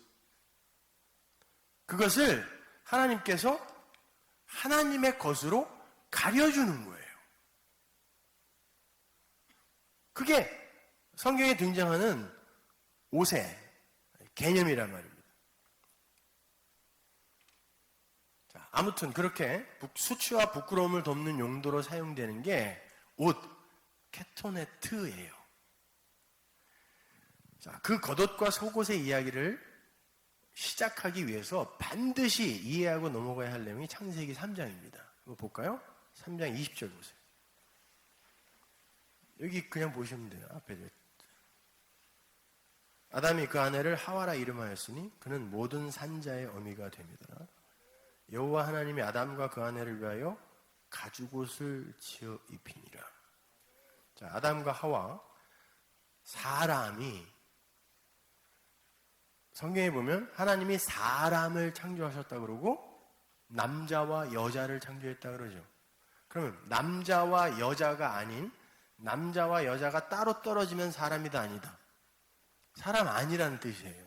[SPEAKER 2] 그것을 하나님께서 하나님의 것으로 가려주는 거예요. 그게 성경에 등장하는 옷의 개념이란 말입니다. 자, 아무튼 그렇게 수치와 부끄러움을 덮는 용도로 사용되는 게 옷, 케토네트예요. 자, 그 겉옷과 속옷의 이야기를 시작하기 위해서 반드시 이해하고 넘어가야 할 내용이 창세기 3장입니다. 이거 볼까요? 3장 20절 보세요. 여기 그냥 보시면 돼요. 앞에. 아담이 그 아내를 하와라 이름하였으니 그는 모든 산자의 어미가 됩니다. 여호와 하나님이 아담과 그 아내를 위하여 가죽옷을 지어 입히니라. 자, 아담과 하와, 사람이, 성경에 보면 하나님이 사람을 창조하셨다 그러고 남자와 여자를 창조했다 그러죠. 그러면 남자와 여자가 아닌 남자와 여자가 따로 떨어지면 사람이다 아니다. 사람 아니라는 뜻이에요.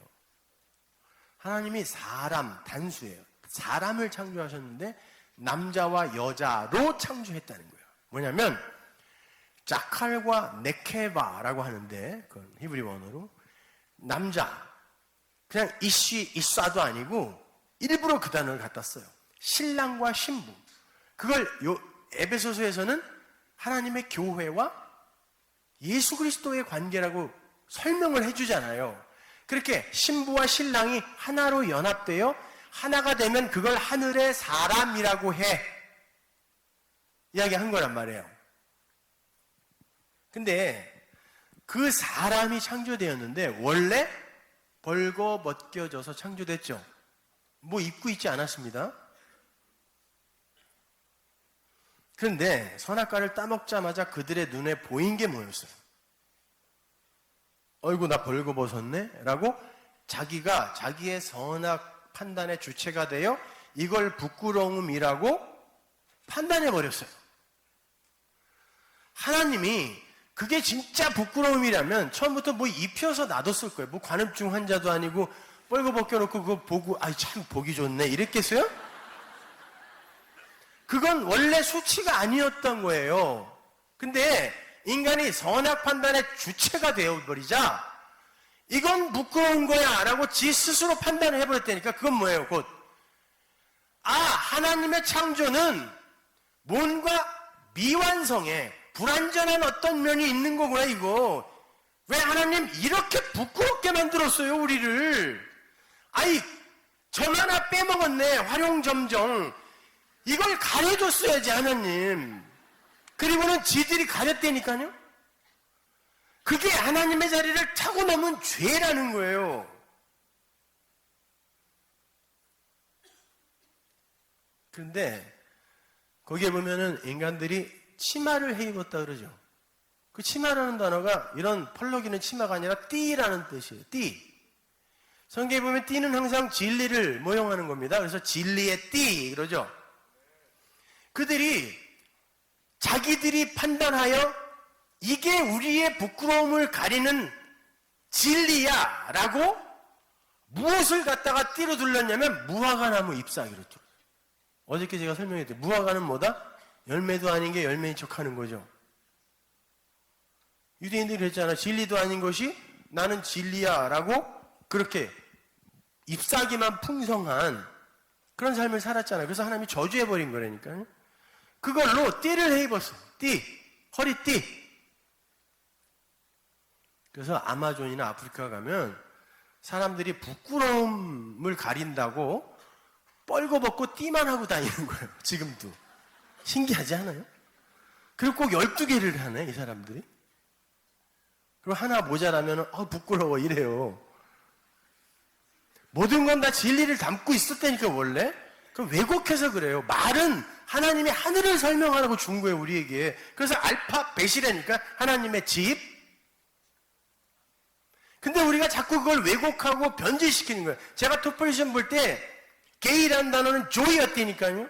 [SPEAKER 2] 하나님이 사람, 단수예요. 사람을 창조하셨는데 남자와 여자로 창조했다는 거예요. 뭐냐면 자칼과 네케바라고 하는데 그건 히브리 원어로 남자, 그냥 이쏴도 아니고 일부러 그 단어를 갖다 써요. 신랑과 신부. 그걸 에베소서에서는 하나님의 교회와 예수 그리스도의 관계라고 설명을 해주잖아요. 그렇게 신부와 신랑이 하나로 연합되어 하나가 되면 그걸 하늘의 사람이라고 해. 이야기한 거란 말이에요. 근데 그 사람이 창조되었는데 원래 벌거 벗겨져서 창조됐죠. 뭐 입고 있지 않았습니다. 그런데 선악과를 따먹자마자 그들의 눈에 보인 게 뭐였어요? 어이구 나 벌거벗었네? 라고 자기가 자기의 선악 판단의 주체가 되어 이걸 부끄러움이라고 판단해버렸어요. 하나님이 그게 진짜 부끄러움이라면 처음부터 뭐 입혀서 놔뒀을 거예요. 뭐 관음증 환자도 아니고 뻘거 벗겨놓고 그거 보고 아이 참 보기 좋네 이랬겠어요? 그건 원래 수치가 아니었던 거예요. 근데 인간이 선악 판단의 주체가 되어버리자 이건 부끄러운 거야 라고 지 스스로 판단을 해버렸다니까. 그건 뭐예요? 곧 하나님의 창조는 뭔가 미완성에 불완전한 어떤 면이 있는 거구나 이거. 왜 하나님 이렇게 부끄럽게 만들었어요 우리를. 점 하나 빼먹었네 활용점정. 이걸 가려줬어야지 하나님. 그리고는 지들이 가렸다니까요. 그게 하나님의 자리를 타고 넘은 죄라는 거예요. 그런데 거기에 보면은 인간들이 치마를 해 입었다 그러죠. 그 치마라는 단어가 이런 펄럭이는 치마가 아니라 띠라는 뜻이에요. 띠. 성경에 보면 띠는 항상 진리를 모형하는 겁니다. 그래서 진리의 띠 그러죠. 그들이 자기들이 판단하여 이게 우리의 부끄러움을 가리는 진리야 라고 무엇을 갖다가 띠로 둘렀냐면 무화과나무 잎사귀로 둘렀어요. 어저께 제가 설명했죠. 무화과는 뭐다? 열매도 아닌 게 열매인 척하는 거죠. 유대인들이 그랬잖아. 진리도 아닌 것이 나는 진리야 라고 그렇게 잎사귀만 풍성한 그런 삶을 살았잖아요. 그래서 하나님이 저주해버린 거라니까요. 그걸로 띠를 해 입었어요. 띠, 허리띠. 그래서 아마존이나 아프리카 가면 사람들이 부끄러움을 가린다고 뻘거벗고 띠만 하고 다니는 거예요. 지금도. 신기하지 않아요? 그리고 꼭 12개를 하네, 이 사람들이. 그리고 하나 모자라면 부끄러워 이래요. 모든 건 다 진리를 담고 있었다니까 원래. 그럼 왜곡해서 그래요. 말은 하나님의 하늘을 설명하라고 준 거예요 우리에게. 그래서 알파 베시라니까 하나님의 집. 근데 우리가 자꾸 그걸 왜곡하고 변질시키는 거예요. 제가 토플 시험 볼 때 게이라는 단어는 조이였다니까요.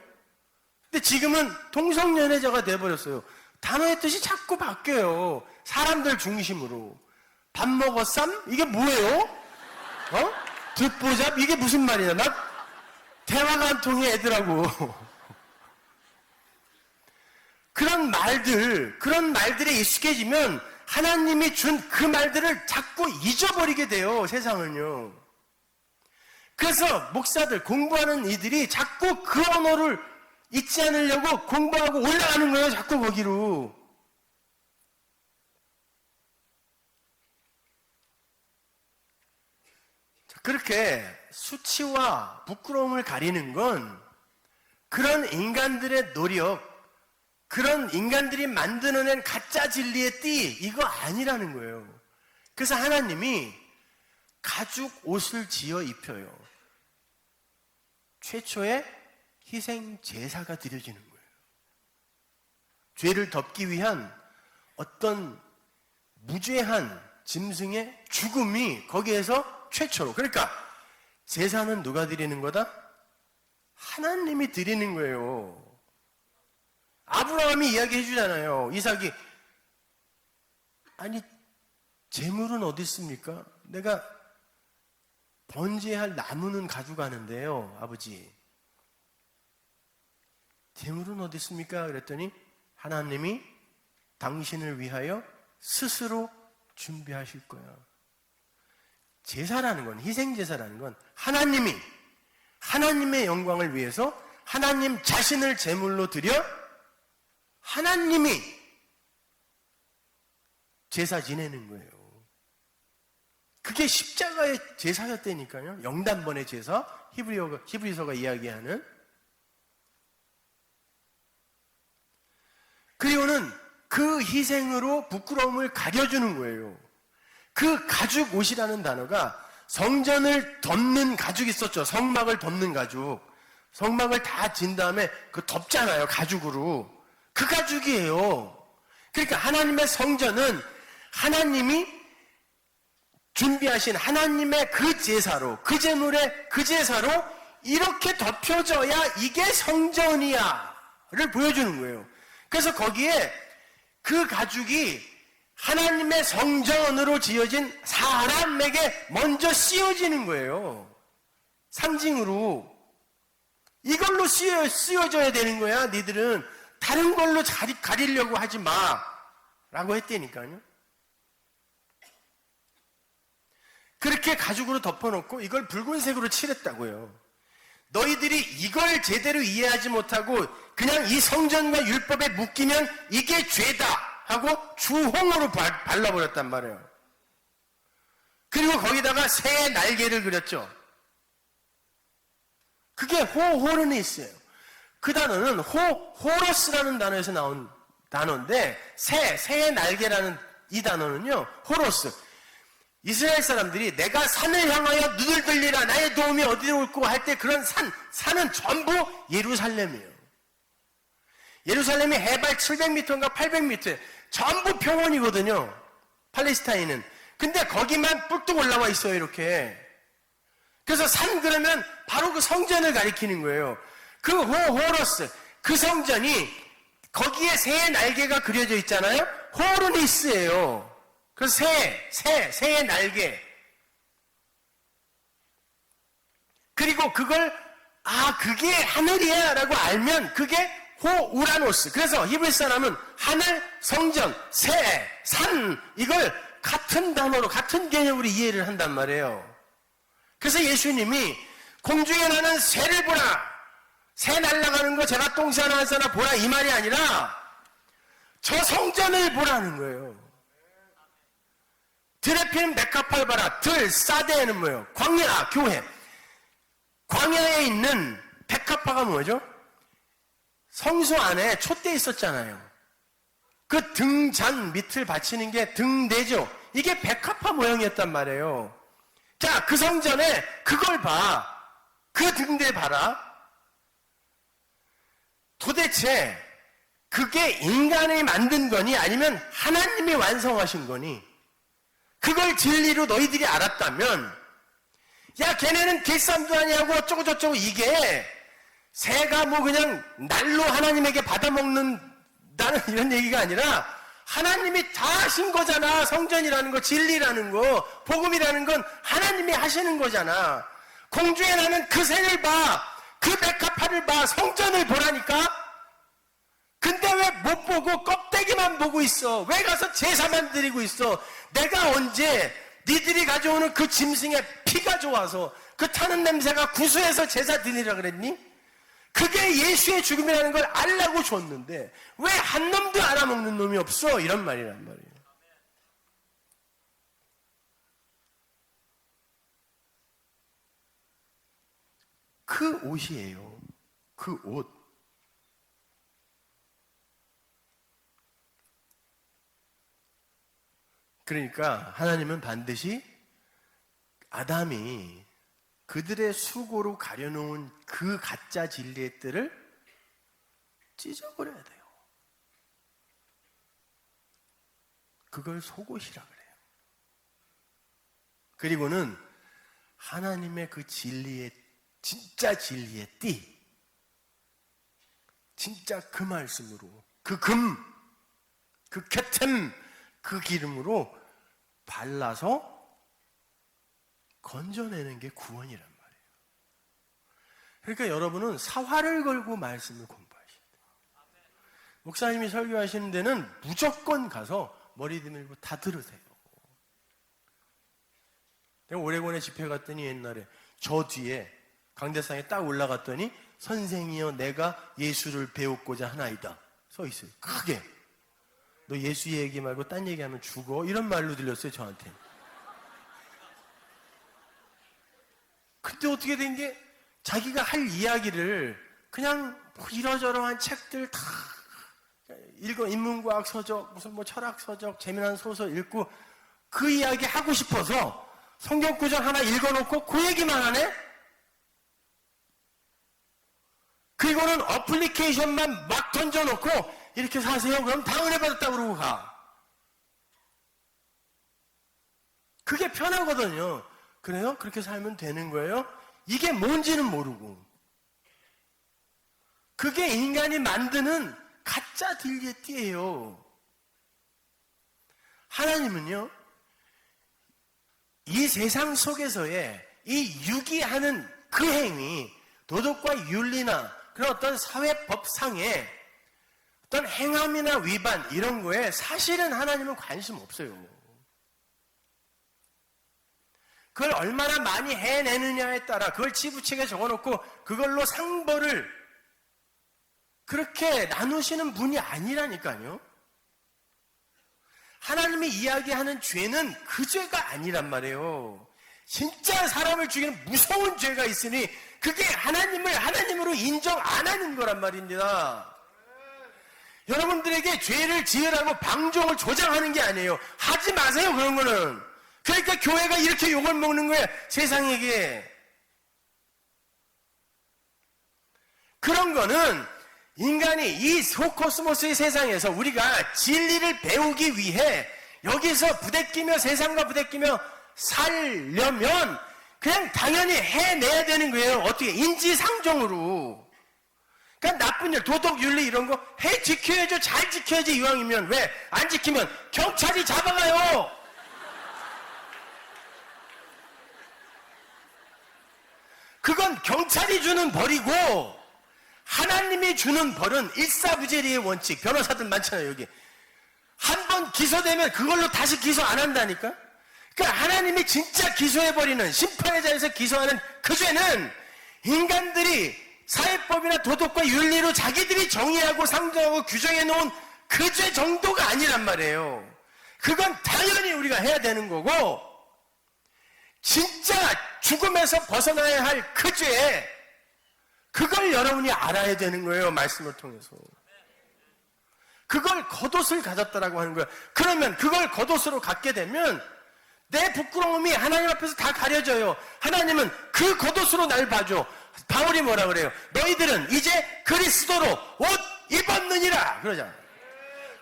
[SPEAKER 2] 근데 지금은 동성연애자가 돼버렸어요. 단어의 뜻이 자꾸 바뀌어요. 사람들 중심으로. 밥 먹었삼? 이게 뭐예요? 듣보잡? 이게 무슨 말이야? 나 대화가 안 통해 애들하고. 그런 말들에 익숙해지면 하나님이 준 그 말들을 자꾸 잊어버리게 돼요, 세상은요. 그래서 목사들, 공부하는 이들이 자꾸 그 언어를 잊지 않으려고 공부하고 올라가는 거예요, 자꾸 거기로. 자, 그렇게 수치와 부끄러움을 가리는 건 그런 인간들의 노력, 그런 인간들이 만들어낸 가짜 진리의 띠, 이거 아니라는 거예요. 그래서 하나님이 가죽 옷을 지어 입혀요. 최초의 희생 제사가 드려지는 거예요. 죄를 덮기 위한 어떤 무죄한 짐승의 죽음이 거기에서 최초로. 그러니까 제사는 누가 드리는 거다? 하나님이 드리는 거예요. 아브라함이 이야기해 주잖아요. 이삭이, 아니 재물은 어디 있습니까? 내가 번제할 나무는 가져가는데요, 아버지. 재물은 어디 있습니까? 그랬더니 하나님이 당신을 위하여 스스로 준비하실 거야. 제사라는 건, 희생제사라는 건 하나님이 하나님의 영광을 위해서 하나님 자신을 제물로 드려 하나님이 제사 지내는 거예요. 그게 십자가의 제사였다니까요. 영단번의 제사, 히브리서가 이야기하는. 그리고는 그 희생으로 부끄러움을 가려주는 거예요. 그 가죽 옷이라는 단어가 성전을 덮는 가죽이 있었죠. 성막을 덮는 가죽. 성막을 다 진 다음에 그 덮잖아요, 가죽으로. 그 가죽이에요. 그러니까 하나님의 성전은 하나님이 준비하신 하나님의 그 제사로, 그 제물의 그 제사로 이렇게 덮여져야 이게 성전이야를 보여주는 거예요. 그래서 거기에 그 가죽이 하나님의 성전으로 지어진 사람에게 먼저 씌워지는 거예요. 상징으로. 이걸로 씌워져야 되는 거야. 니들은 다른 걸로 가리려고 하지 마 라고 했다니까요. 그렇게 가죽으로 덮어놓고 이걸 붉은색으로 칠했다고요. 너희들이 이걸 제대로 이해하지 못하고 그냥 이 성전과 율법에 묶이면 이게 죄다 하고 주홍으로 발라버렸단 말이에요. 그리고 거기다가 새의 날개를 그렸죠. 그게 호르니스예요. 그 단어는 호로스라는 단어에서 나온 단어인데 새의 날개라는 이 단어는요, 호로스. 이스라엘 사람들이 내가 산을 향하여 눈을 들리라 나의 도움이 어디로 올고 할 때 그런 산은 전부 예루살렘이에요. 예루살렘이 해발 700m인가 800m 전부 평원이거든요. 팔레스타인은. 근데 거기만 뿔뚝 올라와 있어요, 이렇게. 그래서 산 그러면 바로 그 성전을 가리키는 거예요. 그 호로스, 그 성전이 거기에 새의 날개가 그려져 있잖아요. 호르니스예요. 그래서 새의 날개. 그리고 그걸 그게 하늘이야 라고 알면 그게 우라노스. 그래서 히브리 사람은 하늘, 성전, 새, 산 이걸 같은 단어로 같은 개념으로 이해를 한단 말이에요. 그래서 예수님이 공중에 나는 새를 보라. 새 날아가는 거 제가 똥싸나 한싸나 보라 이 말이 아니라 저 성전을 보라는 거예요. 들에 피는 백합화를 봐라. 사대에는 뭐예요? 광야, 교회. 광야에 있는 백합화가 뭐죠? 성소 안에 촛대 있었잖아요. 그 등잔 밑을 받치는 게 등대죠. 이게 백합화 모양이었단 말이에요. 자, 그 성전에 그걸 봐. 그 등대 봐라. 도대체 그게 인간이 만든 거니 아니면 하나님이 완성하신 거니? 그걸 진리로 너희들이 알았다면 야 걔네는 객삼도 아니하고 어쩌고저쩌고 이게 새가 뭐 그냥 날로 하나님에게 받아먹는다는 이런 얘기가 아니라 하나님이 다 하신 거잖아. 성전이라는 거, 진리라는 거, 복음이라는 건 하나님이 하시는 거잖아. 공중에 나는 그 새를 봐. 그 백합화를 봐. 성전을 보라니까. 근데 왜 못 보고 껍데기만 왜만 보고 있어? 왜 가서 제사만 드리고 있어? 내가 언제 니들이 가져오는 그 짐승의 피가 좋아서 그 타는 냄새가 구수해서 제사 드리라 그랬니? 그게 예수의 죽음이라는 걸 알라고 줬는데 왜 한 놈도 알아먹는 놈이 없어? 이런 말이란 말이에요. 그 옷이에요. 그 옷. 그러니까 하나님은 반드시 아담이 그들의 수고로 가려놓은 그 가짜 진리의 뜰을 찢어버려야 돼요. 그걸 속옷이라 그래요. 그리고는 하나님의 그 진리의, 진짜 진리의 띠, 진짜 그 말씀으로, 그 금, 그 쾌템, 그 기름으로 발라서 건져내는 게 구원이란 말이에요. 그러니까 여러분은 사활을 걸고 말씀을 공부하셔야 돼요. 목사님이 설교하시는 데는 무조건 가서 머리 들고 다 들으세요. 내가 오레곤에 집회 갔더니 옛날에 저 뒤에 강대상에 딱 올라갔더니 선생이여 내가 예수를 배웠고자 하나이다 써 있어요. 크게. 너 예수 얘기 말고 딴 얘기하면 죽어 이런 말로 들렸어요 저한테. 근데 어떻게 된 게 자기가 할 이야기를 그냥 뭐 이러저러한 책들 다 읽어, 인문과학 서적, 무슨 뭐 철학 서적, 재미난 소설 읽고 그 이야기 하고 싶어서 성경 구절 하나 읽어놓고 그 얘기만 하네? 그리고는 어플리케이션만 막 던져놓고 이렇게 사세요? 그럼 다 은혜 받았다고 그러고 가. 그게 편하거든요. 그래요? 그렇게 살면 되는 거예요? 이게 뭔지는 모르고. 그게 인간이 만드는 가짜 진리의 띠예요. 하나님은요, 이 세상 속에서의 이 유기하는 그 행위, 도덕과 윤리나 그런 어떤 사회법상의 어떤 행함이나 위반 이런 거에 사실은 하나님은 관심 없어요. 그걸 얼마나 많이 해내느냐에 따라 그걸 치부책에 적어놓고 그걸로 상벌을 그렇게 나누시는 분이 아니라니까요. 하나님이 이야기하는 죄는 그 죄가 아니란 말이에요. 진짜 사람을 죽이는 무서운 죄가 있으니 그게 하나님을 하나님으로 인정 안 하는 거란 말입니다. 여러분들에게 죄를 지으라고 방종을 조장하는 게 아니에요. 하지 마세요 그런 거는. 그러니까 교회가 이렇게 욕을 먹는 거예요 세상에게. 그런 거는 인간이 이 소코스모스의 세상에서 우리가 진리를 배우기 위해 여기서 부대끼며 세상과 부대끼며 살려면 그냥 당연히 해내야 되는 거예요. 어떻게? 인지상정으로. 그러니까 나쁜 일, 도덕, 윤리 이런 거 지켜야죠. 잘 지켜야지 이왕이면. 왜? 안 지키면 경찰이 잡아가요. 그건 경찰이 주는 벌이고 하나님이 주는 벌은 일사부재리의 원칙. 변호사들 많잖아요 여기. 한 번 기소되면 그걸로 다시 기소 안 한다니까. 그러니까 하나님이 진짜 기소해버리는 심판의 자리에서 기소하는 그 죄는 인간들이 사회법이나 도덕과 윤리로 자기들이 정의하고 상정하고 규정해놓은 그 죄 정도가 아니란 말이에요. 그건 당연히 우리가 해야 되는 거고 진짜 죽음에서 벗어나야 할 그 죄, 그걸 여러분이 알아야 되는 거예요. 말씀을 통해서. 그걸 겉옷을 가졌다라고 하는 거예요. 그러면 그걸 겉옷으로 갖게 되면 내 부끄러움이 하나님 앞에서 다 가려져요. 하나님은 그 겉옷으로 날 봐줘. 바울이 뭐라 그래요? 너희들은 이제 그리스도로 옷 입었느니라 그러잖아요.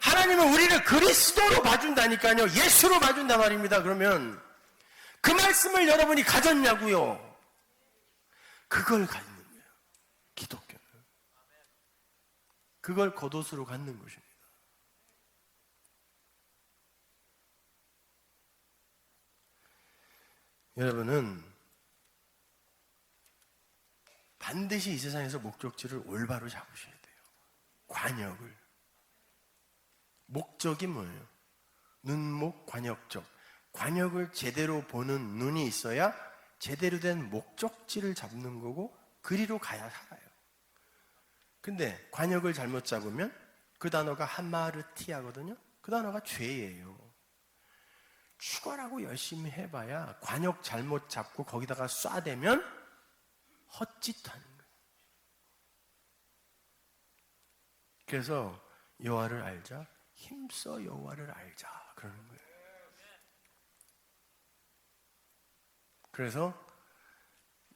[SPEAKER 2] 하나님은 우리를 그리스도로 봐준다니까요. 예수로 봐준단 말입니다. 그러면 그 말씀을 여러분이 가졌냐고요? 그걸 갖는 거예요. 기독교는. 그걸 겉옷으로 갖는 것입니다. 여러분은 반드시 이 세상에서 목적지를 올바로 잡으셔야 돼요. 관역을. 목적이 뭐예요? 눈목 관역적. 관역을 제대로 보는 눈이 있어야 제대로 된 목적지를 잡는 거고 그리로 가야 살아요. 근데 관역을 잘못 잡으면 그 단어가 하마르티아거든요. 그 단어가 죄예요. 죽어라고 열심히 해봐야 관역 잘못 잡고 거기다가 쏴대면 헛짓하는 거예요. 그래서 여호와를 알자, 힘써 여호와를 알자 그러는 거예요. 그래서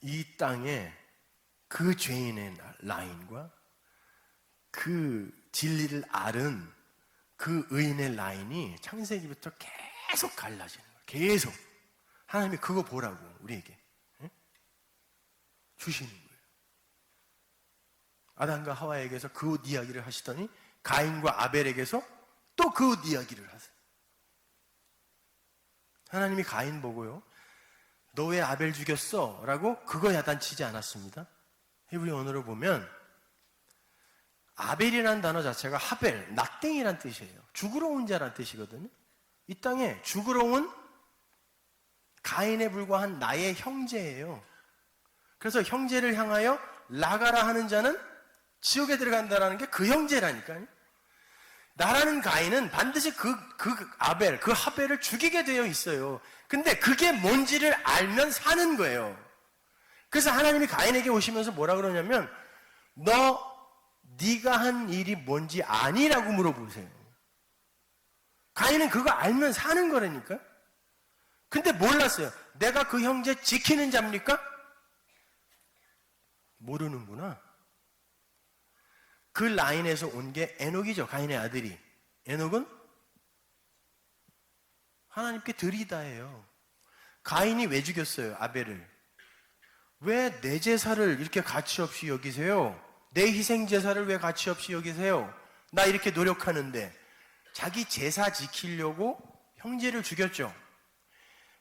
[SPEAKER 2] 이 땅에 그 죄인의 라인과 그 진리를 앓은 그 의인의 라인이 창세기부터 계속 갈라지는 거예요. 계속. 하나님이 그거 보라고 우리에게 주시는 거예요. 아담과 하와에게서 그 옷 이야기를 하시더니 가인과 아벨에게서 또 그 옷 이야기를 하세요. 하나님이 가인 보고요, 너 왜 아벨 죽였어? 라고 그거 야단치지 않았습니다. 히브리 언어로 보면 아벨이라는 단어 자체가 하벨, 낙댕이란 뜻이에요. 죽으러 온 자란 뜻이거든요. 이 땅에 죽으러 온 가인에 불과한 나의 형제예요. 그래서 형제를 향하여 나가라 하는 자는 지옥에 들어간다라는 게 그 형제라니까요. 나라는 가인은 반드시 그 아벨, 그 하벨을 죽이게 되어 있어요. 근데 그게 뭔지를 알면 사는 거예요. 그래서 하나님이 가인에게 오시면서 뭐라 그러냐면 네가 한 일이 뭔지 아니라고 물어보세요. 가인은 그거 알면 사는 거라니까. 근데 몰랐어요. 내가 그 형제 지키는 자입니까? 모르는구나. 그 라인에서 온 게 에녹이죠. 가인의 아들이. 에녹은 하나님께 드리다예요. 가인이 왜 죽였어요? 아벨을. 왜 내 제사를 이렇게 가치 없이 여기세요? 내 희생 제사를 왜 가치 없이 여기세요? 나 이렇게 노력하는데. 자기 제사 지키려고 형제를 죽였죠.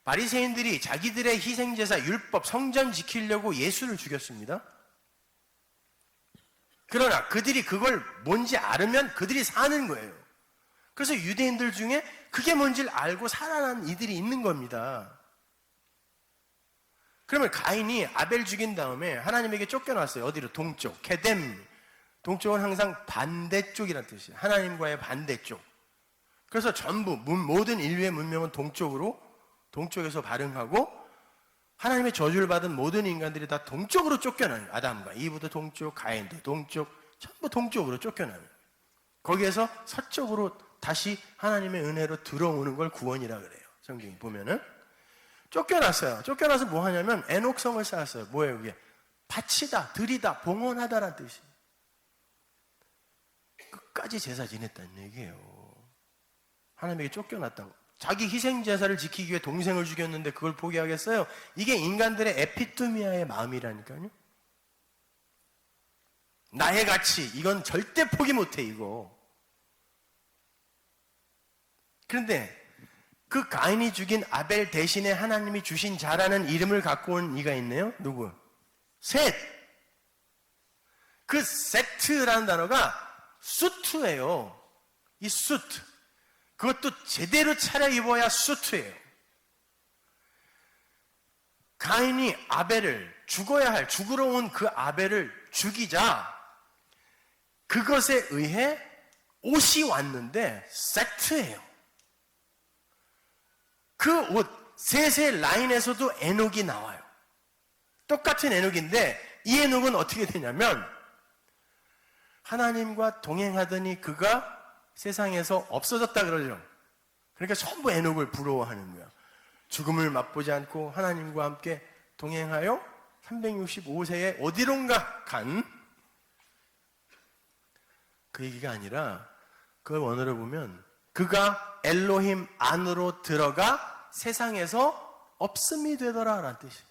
[SPEAKER 2] 바리새인들이 자기들의 희생 제사, 율법, 성전 지키려고 예수를 죽였습니다. 그러나 그들이 그걸 뭔지 알으면 그들이 사는 거예요. 그래서 유대인들 중에 그게 뭔지를 알고 살아난 이들이 있는 겁니다. 그러면 가인이 아벨 죽인 다음에 하나님에게 쫓겨났어요. 어디로? 동쪽. 케뎀. 동쪽은 항상 반대쪽이라는 뜻이에요. 하나님과의 반대쪽. 그래서 전부 모든 인류의 문명은 동쪽에서 발흥하고 하나님의 저주를 받은 모든 인간들이 다 동쪽으로 쫓겨나요. 아담과 이브도 동쪽, 가인도 동쪽, 전부 동쪽으로 쫓겨나요. 거기에서 서쪽으로 다시 하나님의 은혜로 들어오는 걸 구원이라 그래요. 성경에 보면은 쫓겨났어요. 쫓겨나서 뭐 하냐면 에녹성을 쌓았어요. 뭐예요 그게? 바치다, 드리다, 봉헌하다라는 뜻이에요. 끝까지 제사 지냈다는 얘기예요. 하나님에게 쫓겨났다고. 자기 희생 제사를 지키기 위해 동생을 죽였는데 그걸 포기하겠어요? 이게 인간들의 에피토미아의 마음이라니까요. 나의 가치, 이건 절대 포기 못해 이거. 그런데 그 가인이 죽인 아벨 대신에 하나님이 주신 자라는 이름을 갖고 온 이가 있네요. 누구? 셋. 그 세트라는 단어가 수트예요. 이 수트. 그것도 제대로 차려입어야 수트예요. 가인이 아벨을 죽으러 온 그 아벨을 죽이자 그것에 의해 옷이 왔는데 세트예요. 그 옷, 셋의 라인에서도 에녹이 나와요. 똑같은 에녹인데 이 에녹은 어떻게 되냐면 하나님과 동행하더니 그가 세상에서 없어졌다 그러죠. 그러니까 전부 에녹을 부러워하는 거야. 죽음을 맛보지 않고 하나님과 함께 동행하여 365세에 어디론가 간 그 얘기가 아니라 그 원어를 보면 그가 엘로힘 안으로 들어가 세상에서 없음이 되더라 라는 뜻이에요.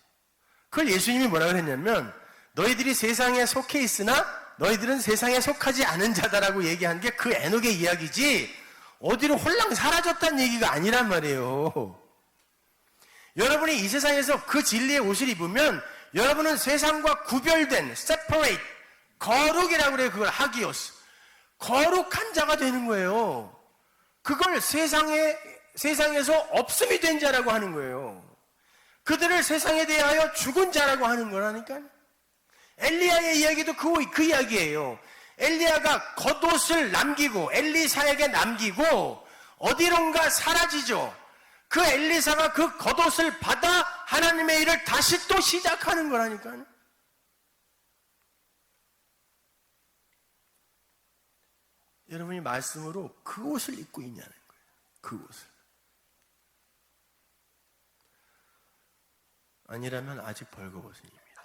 [SPEAKER 2] 그걸 예수님이 뭐라 그랬냐면 너희들이 세상에 속해 있으나 너희들은 세상에 속하지 않은 자다라고 얘기한 게 그 에녹의 이야기지 어디로 홀랑 사라졌다는 얘기가 아니란 말이에요. 여러분이 이 세상에서 그 진리의 옷을 입으면 여러분은 세상과 구별된 separate, 거룩이라고 그래요. 그걸 하기오스. 거룩한 자가 되는 거예요. 그걸 세상에서 없음이 된 자라고 하는 거예요. 그들을 세상에 대하여 죽은 자라고 하는 거라니까요. 엘리야의 이야기도 그 이야기예요. 엘리야가 겉옷을 남기고 엘리사에게 남기고 어디론가 사라지죠. 그 엘리사가 그 겉옷을 받아 하나님의 일을 다시 또 시작하는 거라니까요. 여러분이 말씀으로 그 옷을 입고 있냐는 거예요. 그 옷을. 아니라면 아직 벌거벗은입니다.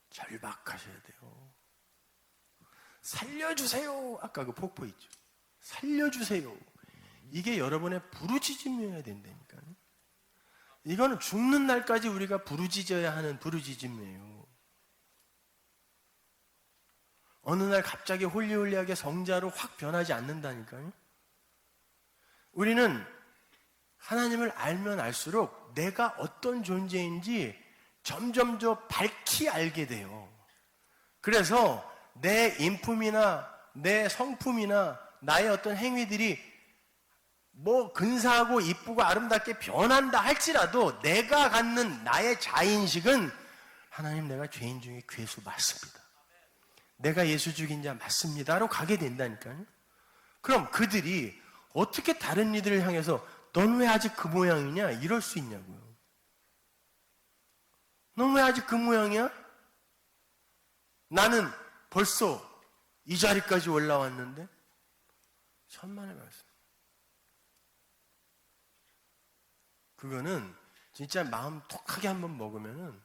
[SPEAKER 2] 절박하셔야 돼요. 살려주세요. 아까 그 폭포 있죠. 살려주세요. 이게 여러분의 부르짖음이어야 된다니까요. 이거는 죽는 날까지 우리가 부르짖어야 하는 부르짖음이에요. 어느 날 갑자기 홀리홀리하게 성자로 확 변하지 않는다니까요. 우리는 하나님을 알면 알수록 내가 어떤 존재인지 점점 더 밝히 알게 돼요. 그래서 내 인품이나 내 성품이나 나의 어떤 행위들이 뭐 근사하고 이쁘고 아름답게 변한다 할지라도 내가 갖는 나의 자인식은 하나님, 내가 죄인 중에 괴수 맞습니다. 내가 예수 죽인 자 맞습니다로 가게 된다니까요. 그럼 그들이 어떻게 다른 이들을 향해서 넌 왜 아직 그 모양이냐 이럴 수 있냐고요. 넌 왜 아직 그 모양이야? 나는 벌써 이 자리까지 올라왔는데. 천만의 말씀. 그거는 진짜 마음 독하게 한번 먹으면은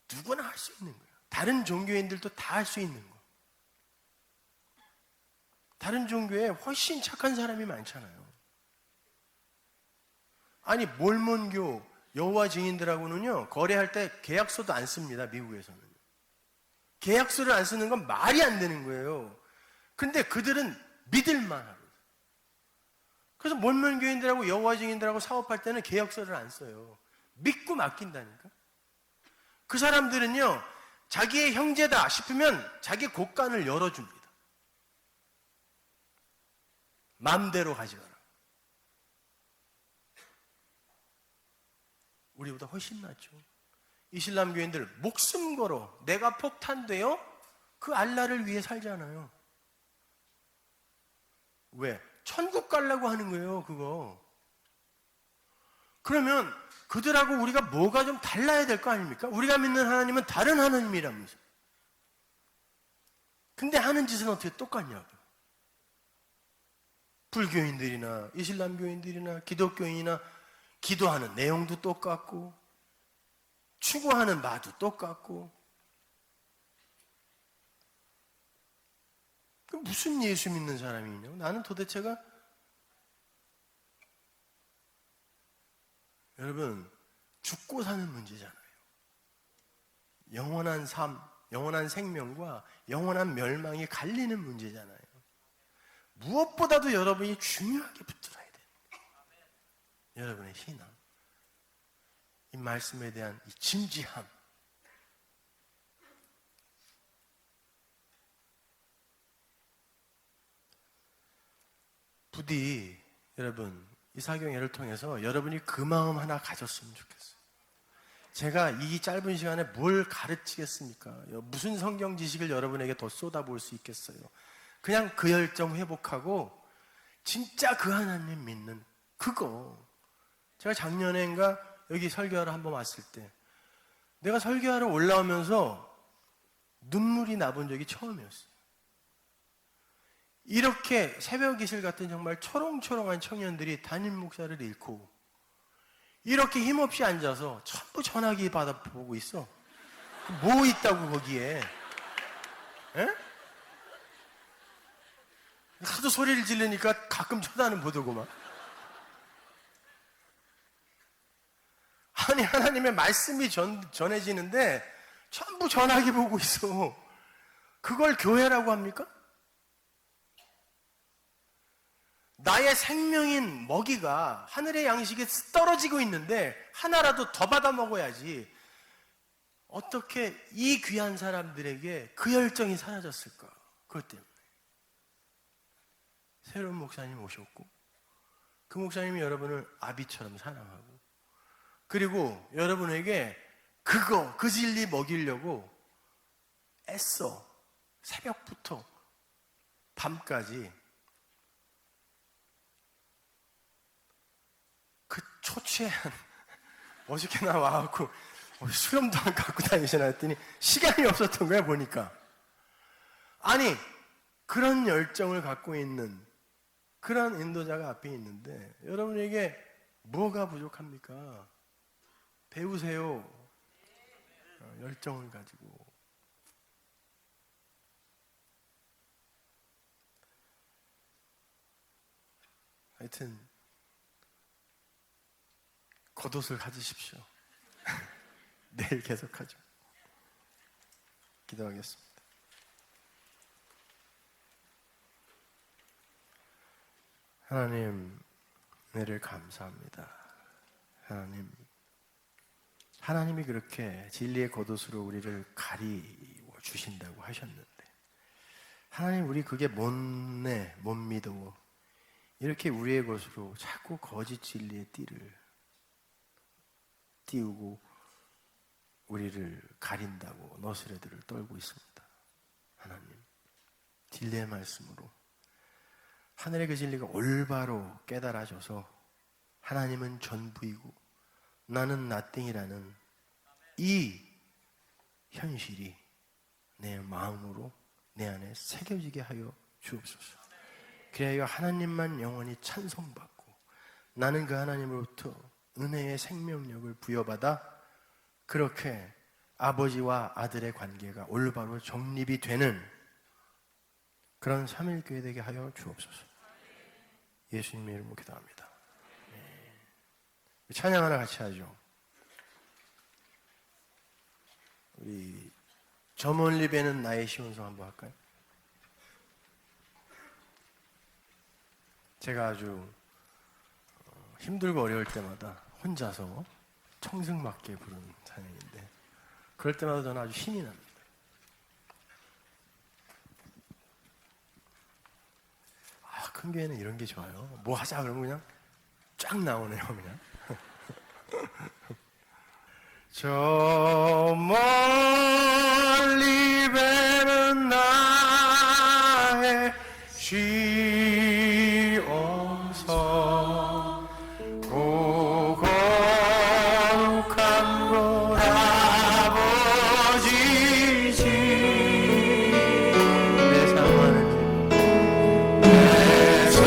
[SPEAKER 2] 누구나 할 수 있는 거예요. 다른 종교인들도 다 할 수 있는 거. 다른 종교에 훨씬 착한 사람이 많잖아요. 아니 몰몬교 여호와 증인들하고는요 거래할 때 계약서도 안 씁니다. 미국에서는 계약서를 안 쓰는 건 말이 안 되는 거예요. 근데 그들은 믿을만 하고, 그래서 몰몬교인들하고 여호와 증인들하고 사업할 때는 계약서를 안 써요. 믿고 맡긴다니까. 그 사람들은요 자기의 형제다 싶으면 자기 곳간을 열어줍니다. 마음대로 가져가라. 우리보다 훨씬 낫죠. 이슬람 교인들 목숨 걸어 내가 폭탄되어 그 알라를 위해 살잖아요. 왜? 천국 가려고 하는 거예요, 그거. 그러면 그들하고 우리가 뭐가 좀 달라야 될 거 아닙니까? 우리가 믿는 하나님은 다른 하나님이라면서. 근데 하는 짓은 어떻게 똑같냐고. 불교인들이나 이슬람 교인들이나 기독교인이나 기도하는 내용도 똑같고 추구하는 바도 똑같고. 무슨 예수 믿는 사람이 있냐고. 나는 도대체가, 여러분, 죽고 사는 문제잖아요. 영원한 삶, 영원한 생명과 영원한 멸망이 갈리는 문제잖아요. 무엇보다도 여러분이 중요하게 붙들어야 돼요. 여러분의 신앙, 이 말씀에 대한 이 진지함. 부디 여러분 이 사경회를 통해서 여러분이 그 마음 하나 가졌으면 좋겠어요. 제가 이 짧은 시간에 뭘 가르치겠습니까? 무슨 성경 지식을 여러분에게 더 쏟아부을 수 있겠어요? 그냥 그 열정 회복하고 진짜 그 하나님 믿는 그거. 제가 작년엔가 여기 설교하러 한번 왔을 때 내가 설교하러 올라오면서 눈물이 나본 적이 처음이었어요. 이렇게 새벽 이슬 같은 정말 초롱초롱한 청년들이 담임 목사를 잃고 이렇게 힘없이 앉아서 전부 전화기 받아보고 있어. 뭐 있다고 거기에? 에? 하도 소리를 지르니까 가끔 쳐다는 보더구만. 아니 하나님의 말씀이 전해지는데 전부 전화기 보고 있어. 그걸 교회라고 합니까? 나의 생명인 먹이가 하늘의 양식에 떨어지고 있는데 하나라도 더 받아 먹어야지. 어떻게 이 귀한 사람들에게 그 열정이 사라졌을까? 그것 때문에. 새로운 목사님 오셨고, 그 목사님이 여러분을 아비처럼 사랑하고, 그리고 여러분에게 그 진리 먹이려고 애써 새벽부터 밤까지 그 초췌한 어저께 나 와갖고 수염도 안 갖고 다니시나 했더니 시간이 없었던 거야 보니까. 아니 그런 열정을 갖고 있는 그런 인도자가 앞에 있는데 여러분에게 뭐가 부족합니까? 배우세요. 열정을 가지고. 하여튼 겉옷을 가지십시오. 내일 계속하죠. 기도하겠습니다. 하나님, 은혜를 감사합니다. 하나님이 그렇게 진리의 겉옷으로 우리를 가리워 주신다고 하셨는데, 하나님, 우리 그게 못내, 못 믿어. 이렇게 우리의 것으로 자꾸 거짓 진리의 띠를 띄우고 우리를 가린다고 너스레들을 떨고 있습니다. 하나님, 진리의 말씀으로 하늘의 그 진리가 올바로 깨달아져서 하나님은 전부이고 나는 나띵이라는 이 현실이 내 마음으로 내 안에 새겨지게 하여 주옵소서. 그래야 하나님만 영원히 찬송받고 나는 그 하나님으로부터 은혜의 생명력을 부여받아 그렇게 아버지와 아들의 관계가 올바로 정립이 되는 그런 삼일교회 되게 하여 주옵소서. 예수님의 이름으로 기도합니다. 찬양 하나 같이 하죠. 우리 저 멀리 뵈는 나의 시온성 한번 할까요? 제가 아주 힘들고 어려울 때마다 혼자서 청승맞게 부르는 찬양인데 그럴 때마다 저는 아주 힘이 납니다. 큰 교회는 이런 게 좋아요. 뭐 하자 그러면 그냥 쫙 나오네요. 그냥 저 멀리 뵈는 나의 시온성 오 거룩한 곳 아버지 집 내 사랑하는 집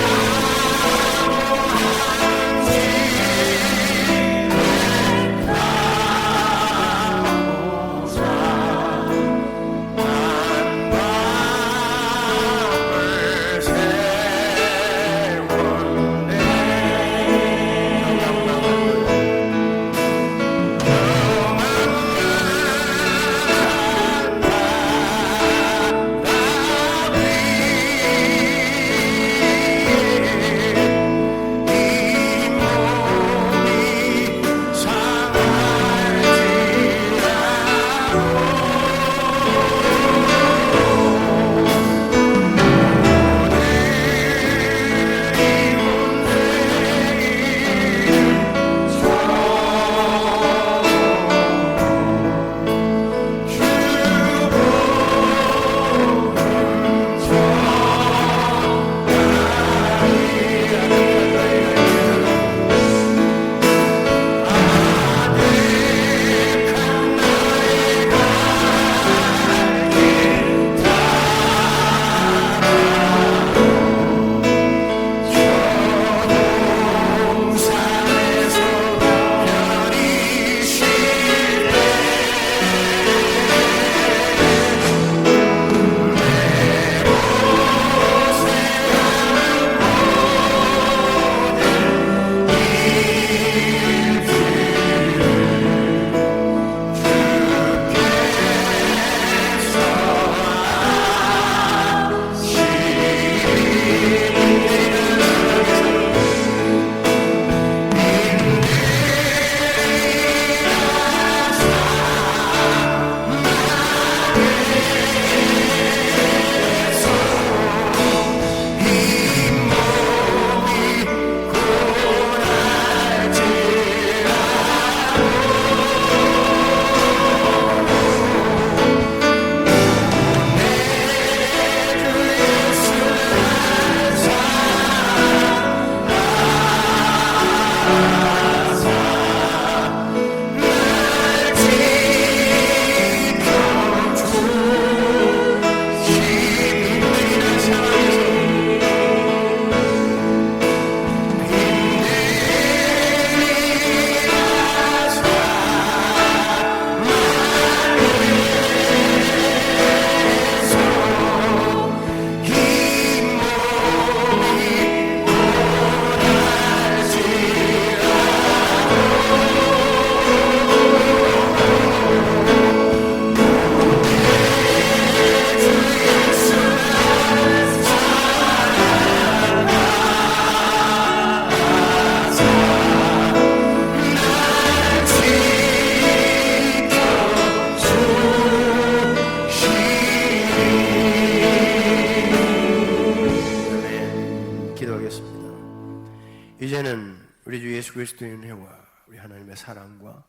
[SPEAKER 2] 이제는 우리 주 예수 그리스도의 은혜와 우리 하나님의 사랑과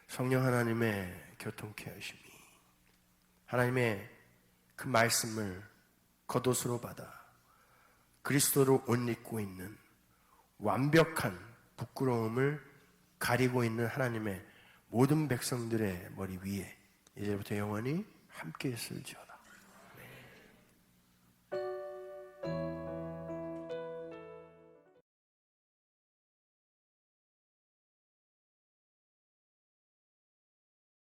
[SPEAKER 2] 성령 하나님의 교통케 하심이 하나님의 그 말씀을 겉옷으로 받아 그리스도로 옷 입고 있는 완벽한 부끄러움을 가리고 있는 하나님의 모든 백성들의 머리 위에 이제부터 영원히 함께 있을지어다.